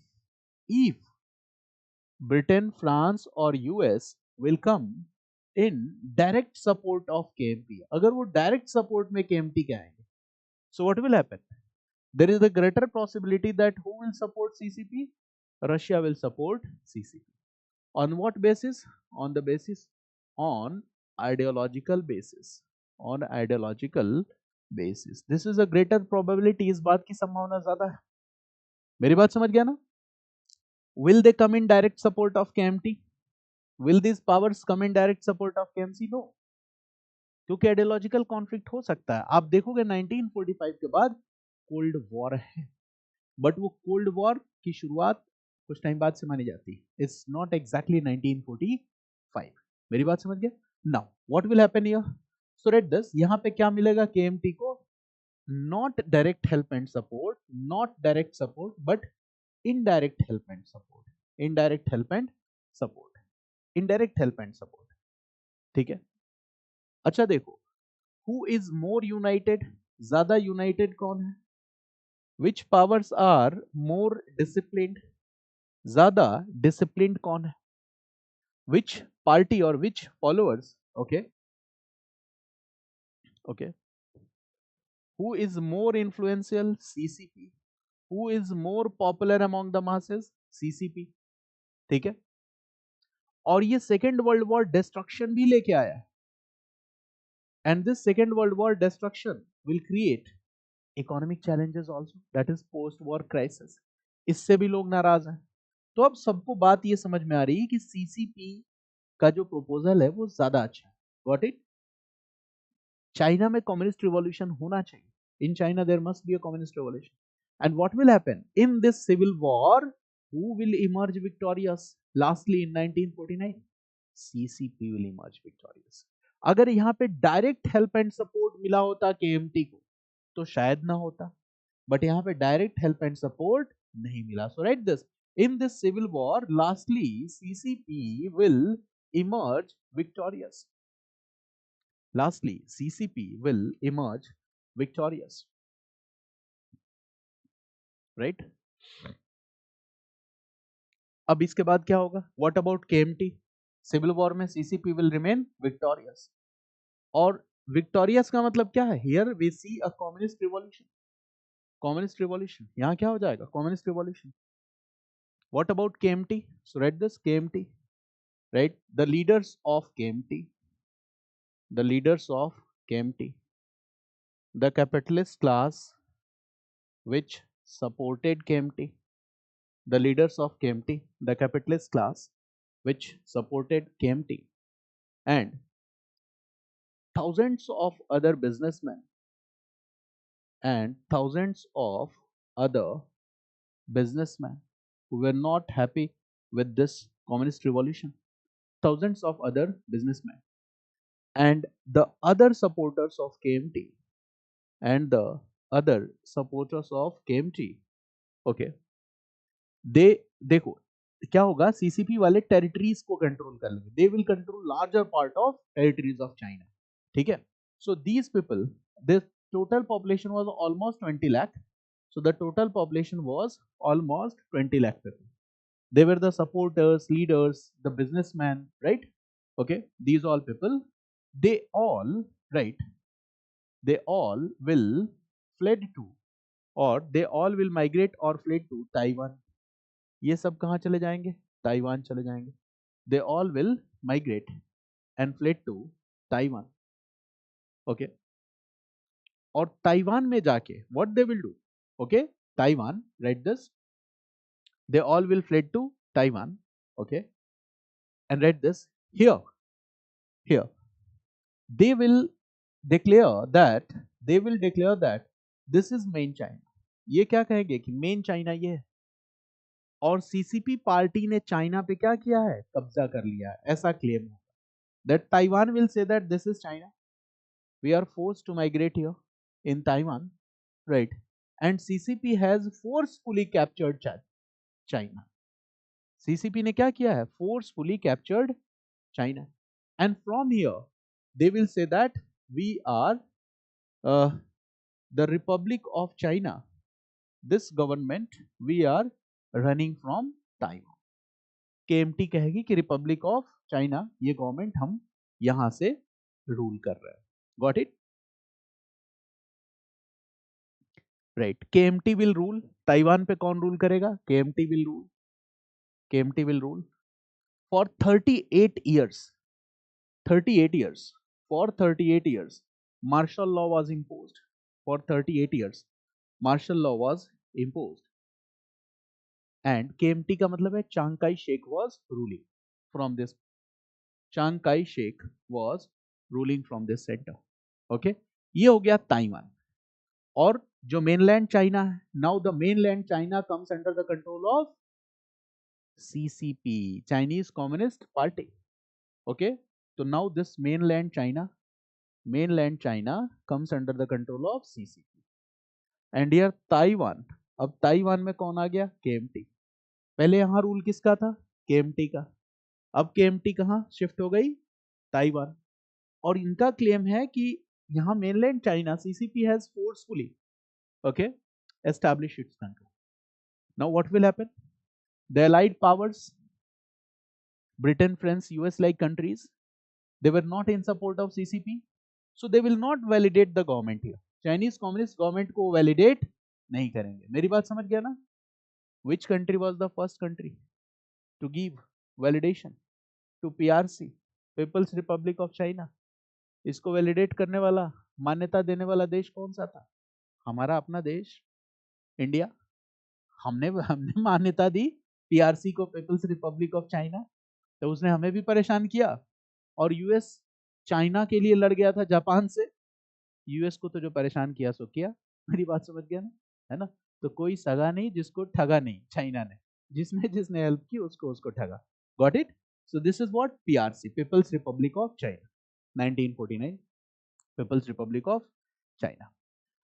Britain, France और US will come in direct support of KMT. अगर वो direct support में KMT के आएंगे, so what will happen? There is a greater possibility that who will support CCP? Russia will support CCP. On what basis? On the basis, on ideological basis. On ideological basis. This is a greater probability. इस बात की संभावना ज्यादा है. मेरी बात समझ गया ना? Will they come in direct support of KMT? Will these powers come in direct support of KMT? No. क्योंकि आइडियोलॉजिकल कॉन्फ्लिक्ट हो सकता है. आप देखोगे 1945 के बाद कोल्ड वॉर है, बट वो कोल्ड वॉर की शुरुआत कुछ टाइम बाद से मानी जाती है. It's not exactly 1945. मेरी बात समझ गए? Now what will happen here? So read this. यहां पे क्या मिलेगा केएमटी को? Not direct help and support, not direct support, but indirect help and support. Indirect help and support, indirect help and support, ठीक है। अच्छा देखो, हु इज मोर यूनाइटेड, ज्यादा यूनाइटेड कौन है? Which powers are more disciplined, ज्यादा disciplined कौन है? विच पार्टी और which followers, okay okay, who is more influential? CCP. Who is more popular among the masses? CCP, ठीक है। और ये सेकेंड वर्ल्ड वॉर डिस्ट्रक्शन भी लेके आया है, and this second world war destruction will create economic challenges also, that is post war crisis. इससे भी लोग नाराज हैं। तो अब सबको बात ये समझ में आ रही है कि सीसीपी का जो प्रपोजल है वो ज्यादा अच्छा है। Got it? चाइना में कम्युनिस्ट रिवॉल्यूशन होना चाहिए। In China there must be a communist revolution, and what will happen in this civil war? Who will emerge victorious lastly in 1949? CCP will emerge victorious. अगर यहाँ पे direct help and support मिला होता KMT को तो शायद ना होता, बट यहाँ पे डायरेक्ट हेल्प एंड सपोर्ट नहीं मिला। So right this, in this civil war lastly CCP will emerge victorious. Lastly, CCP will emerge victorious, right? अब इसके बाद क्या होगा? What about KMT? Civil war में CCP will remain victorious, और victorious का मतलब क्या है? Here we see a communist revolution. Communist revolution, यहाँ क्या हो जाएगा? Communist revolution. What about KMT? So write this KMT, right? The leaders of KMT, the leaders of KMT, the capitalist class which supported KMT, the leaders of KMT, the capitalist class which supported KMT, and thousands of other businessmen and thousands of other businessmen who were not happy with this communist revolution. Thousands of other businessmen and the other supporters of KMT and the other supporters of KMT, okay, दे देखो क्या होगा, CCP वाले territories को control कर लेंगे, they will control larger part of territories of China, ठीक है। So these people, the total population was almost 20 lakh, so the total population was almost 20 lakh people, they were the supporters, leaders, the businessmen, right? Okay, these all people, they all, right, they all will fled to, or they all will migrate or fled to Taiwan। ये सब कहाँ चले जाएंगे? Taiwan चले जाएंगे। They all will migrate and fled to Taiwan, okay. और Taiwan में जाके what they will do, okay, Taiwan, right this, they all will fled to Taiwan, okay, and right this, here here they will declare that, they will declare that this is main China. ये क्या कहेंगे कि main China ये है, और CCP party ने China पे क्या किया है? कब्जा कर लिया है, ऐसा क्लेम है। That Taiwan will say that this is China. We are forced to migrate here in Taiwan, right? And CCP has forcefully captured China. CCP ने क्या किया है? Forcefully captured China. And from here, they will say that we are uh, the Republic of China. This government we are running from Taiwan. KMT कहेगी कि Republic of China ये government हम यहां से रूल कर रहे हैं। Got it? Right, KMT will rule. Taiwan पे कौन रूल करेगा? KMT will rule. KMT will rule for 38 years, 38 years, for 38 years martial law was imposed, for 38 years martial law was imposed, and KMT का मतलब है Chiang Kai Shek was ruling from this, Chiang Kai Shek was ruling from this center, okay। ये हो गया Taiwan. और जो mainland China है, now the mainland China comes under the control of CCP, Chinese communist Party, okay. तो now this mainland China comes under the control of CCP and here Taiwan. अब Taiwan में कौन आ गया? KMT. पहले यहां rule किसका था? केएमटी का। अब केएमटी कहाँ शिफ्ट हो गई? ताइवान। और इनका क्लेम है कि यहाँ mainland China CCP has forcefully okay established its control. Now what will happen? The allied powers, Britain, France, US like countries, they were not in support of CCP, so they will not validate the government here. Chinese Communist government को validate नहीं करेंगे. मेरी बात समझ गया ना? Which country was the first country to give validation to PRC, People's Republic of China? इसको validate करने वाला, मान्यता देने वाला देश कौन सा था? हमारा अपना देश इंडिया। हमने हमने मान्यता दी पीआरसी को, पीपल्स रिपब्लिक ऑफ चाइना, तो उसने हमें भी परेशान किया। और यूएस चाइना के लिए लड़ गया था जापान से, यूएस को तो जो परेशान किया सो किया। मेरी बात समझ गया ना, है ना? तो कोई सगा नहीं जिसको ठगा नहीं चाइना ने, जिसने जिसने हेल्प की उसको उसको ठगा। Got it? So this is what PRC, People's Republic of China, 1949 People's Republic of China.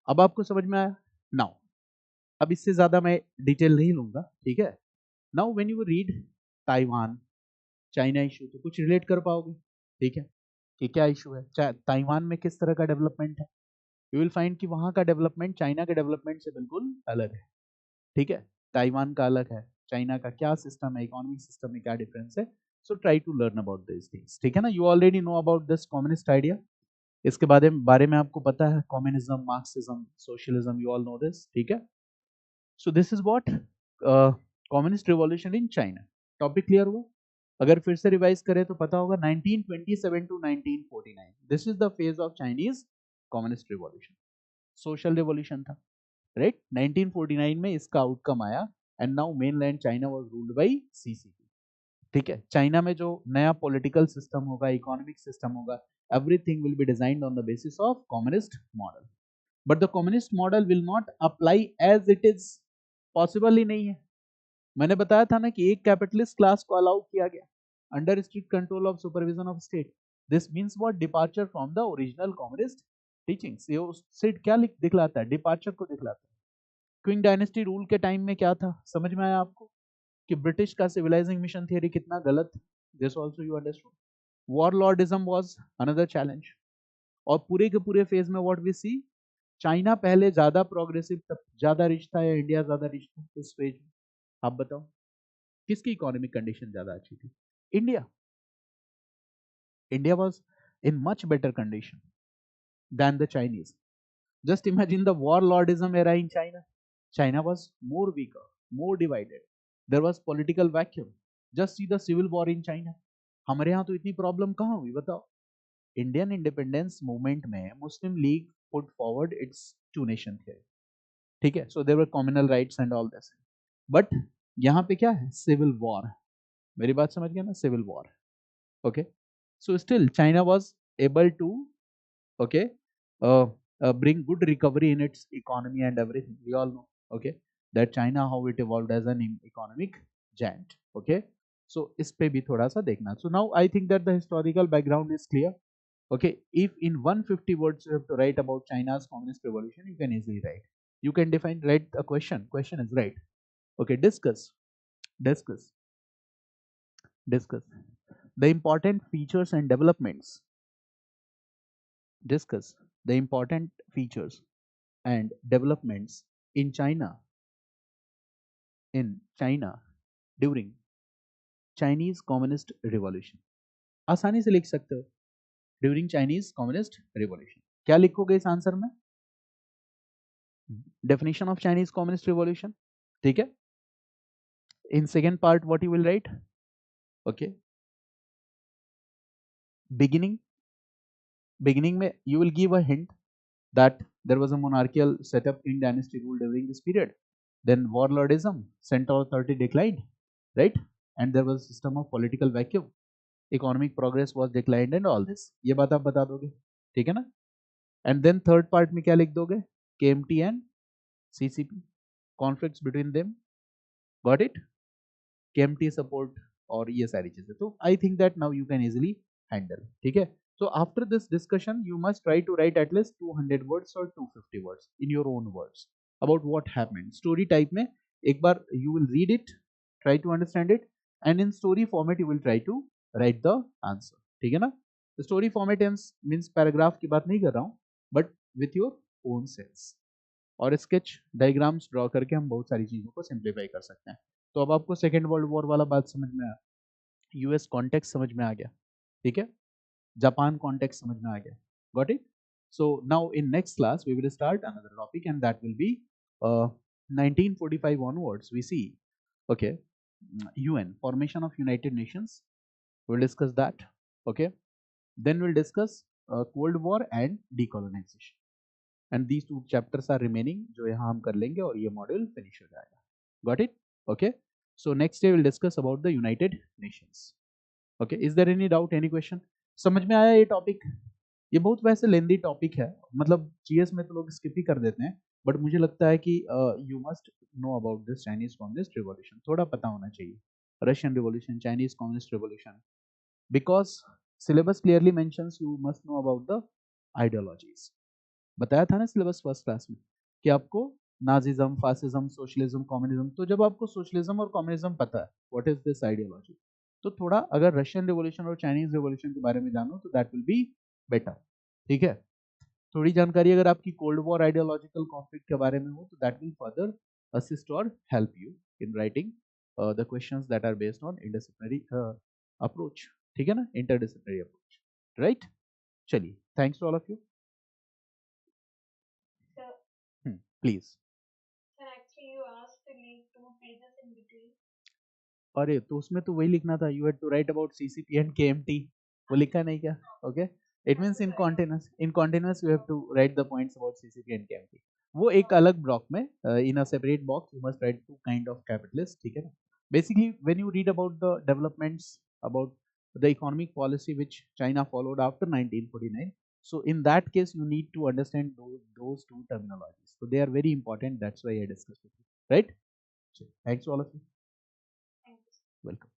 अब आपको समझ में आया? नाउ अब इससे ज्यादा मैं डिटेल नहीं लूंगा, ठीक है? Now when you read Taiwan China issue तो कुछ रिलेट कर पाओगे, ठीक है, कि क्या इशू है, ताइवान में किस तरह का डेवलपमेंट है। यू विल फाइंड कि वहां का डेवलपमेंट चाइना के डेवलपमेंट से बिल्कुल अलग है, ठीक है? ताइवान का अलग है, चाइना का क्या सिस्टम है, इकोनॉमिक सिस्टम में क्या डिफरेंस है। So try to learn about this things, ठीक है ना? You already know about this communist idea, इसके बारे में आपको पता है, communism, Marxism, socialism, you all know this, ठीक है? So this is what communist revolution in China. Topic clear हुआ? अगर फिर से रिवाइज करें तो पता होगा 1927 to 1949 this is the phase of Chinese communist revolution. Social revolution था, राइट? 1949 में इसका आउटकम आया and now mainland China was ruled by CCP, ठीक है? चाइना में जो नया पॉलिटिकल सिस्टम होगा, इकोनॉमिक सिस्टम होगा, everything will be designed on the basis of communist model, but the communist model will not apply as it is, possible ही नहीं है। मैंने बताया था ना कि एक कैपिटलिस्ट क्लास को अलाउ किया गया under strict control of supervision of state. This means what? Departure from the original communist teachings. ये स्टेट क्या दिखलाता है? डिपार्चर को दिखलाता है। क्विंग डायनेस्टी रूल के टाइम में क्या था, समझ में आया आपको कि ब्रिटिश का सिविलाइजिंग मिशन थियरी कितना गलत? This also you understood. Warlordism was another challenge. और पूरे के पूरे फेज में व्हाट वी सी, चाइना पहले ज्यादा प्रोग्रेसिव, ज्यादा रिच था या इंडिया ज्यादा रिच था इस फेज में? आप बताओ किसकी इकोनॉमिक कंडीशन ज्यादा अच्छी थी? India. India was in much better condition than the Chinese. Just imagine the warlordism era in China. China was more weaker, more divided. There was political vacuum. Just see the civil war in China. हमारे यहाँ तो इतनी problem कहाँ हुई बताओ? Indian independence movement में Muslim League put forward its two nation theory, ठीक है? So there were communal rights and all this, but यहाँ पे क्या है? Civil war. मेरी बात समझ गया ना? Civil war, okay? So still China was able to, okay, bring good recovery in its economy and everything. We all know, okay, that China how it evolved as an economic giant, okay? So इस पे भी थोड़ा सा देखना. So now I think that the historical background is clear, okay? If in 150 words you have to write about China's communist revolution, you can easily write. You can define, write a question. Question is right, okay? Discuss the important features and developments. Discuss the important features and developments in China during Chinese Communist Revolution. आसानी से लिख सकते हो during Chinese communist revolution. क्या लिखोगे इस answer में? Definition of Chinese communist revolution, ठीक है? In second part what you will write, okay? Beginning में you will give a hint that there was a monarchical setup, Qing dynasty ruled during this period. Then warlordism, central authority declined, right? And there was a system of political vacuum. Economic progress was declined and all this. ये बात आप बता दोगे, ठीक है ना? And then third part में क्या लिख दोगे? KMT and CCP, conflicts between them. Got it? KMT support और ये सारी चीजें. तो I think that now you can easily handle, ठीक है? So after this discussion, you must try to write at least 200 words or 250 words in your own words about what happened. Story type में एक बार you will read it, try to understand it, and in story format you will try to right the answer, ठीक है ना। Story format means paragraph की बात नहीं कर रहा हूँ, but with your own sense, और स्केच डायग्राम्स ड्रॉ करके हम बहुत सारी चीजों को सिंप्लीफाई कर सकते हैं। तो अब आपको सेकेंड वर्ल्ड वॉर वाला बात समझ में आया, यूएस कॉन्टेक्स्ट समझ में आ गया, ठीक है, जापान कॉन्टेक्स्ट समझ में आ गया, got it. So now in next class we will start another topic and that will be 1945 onwards we see, okay, UN, formation of United Nations, we'll discuss that, okay. Then we'll discuss Cold War and decolonization, and these two chapters are remaining जो यहाँ हम कर लेंगे और ये module finish हो जाएगा, got it, okay. So next day we'll discuss about the United Nations, okay. Is there any doubt, any question? समझ में आया ये टॉपिक? ये बहुत वैसे लेंदी टॉपिक है, मतलब जीएस में तो लोग स्किप ही कर देते हैं, बट मुझे लगता है कि you must know about this Chinese communist revolution, थोड़ा पता होना चाहिए, Russian revolution, Chinese communist revolution, because syllabus clearly mentions you must know about the ideologies. बताया था ना सिलेबस फर्स्ट क्लास में कि आपको नाजिज्म, फासिज्म, सोशलिज्म, कम्युनिज्म, तो जब आपको सोशलिज्म और कम्युनिज्म पता है व्हाट इज दिस आइडियोलॉजी, तो थोड़ा अगर रशियन रिवॉल्यूशन और चाइनीज रिवॉल्यूशन के बारे में जानो तो दैट विल बी बेटर, ठीक है। थोड़ी जानकारी अगर आपकी कोल्ड वॉर आइडियोलॉजिकल कॉन्फ्लिक्ट के बारे में हो तो दैट विल फर्दर असिस्ट और help you in writing the questions that are based on interdisciplinary approach, ठीक है ना, इंटरडिसिप्लिनरी अप्रोच, राइट। चलिए, thanks to all of you, please. अरे तो उसमें तो वही लिखना था, you had to write about CCP and KMT, वो लिखा नहीं क्या? Okay, it means in continuous you have to write the points about CCP and KMT, वो एक अलग ब्लॉक में, in a separate box you must write two kind of capitalist, ठीक है ना। Basically when you read about the developments about the economic policy which China followed after 1949, so in that case you need to understand those two terminologies, so they are very important, that's why I discussed with you, right? So, thanks to all of you, welcome.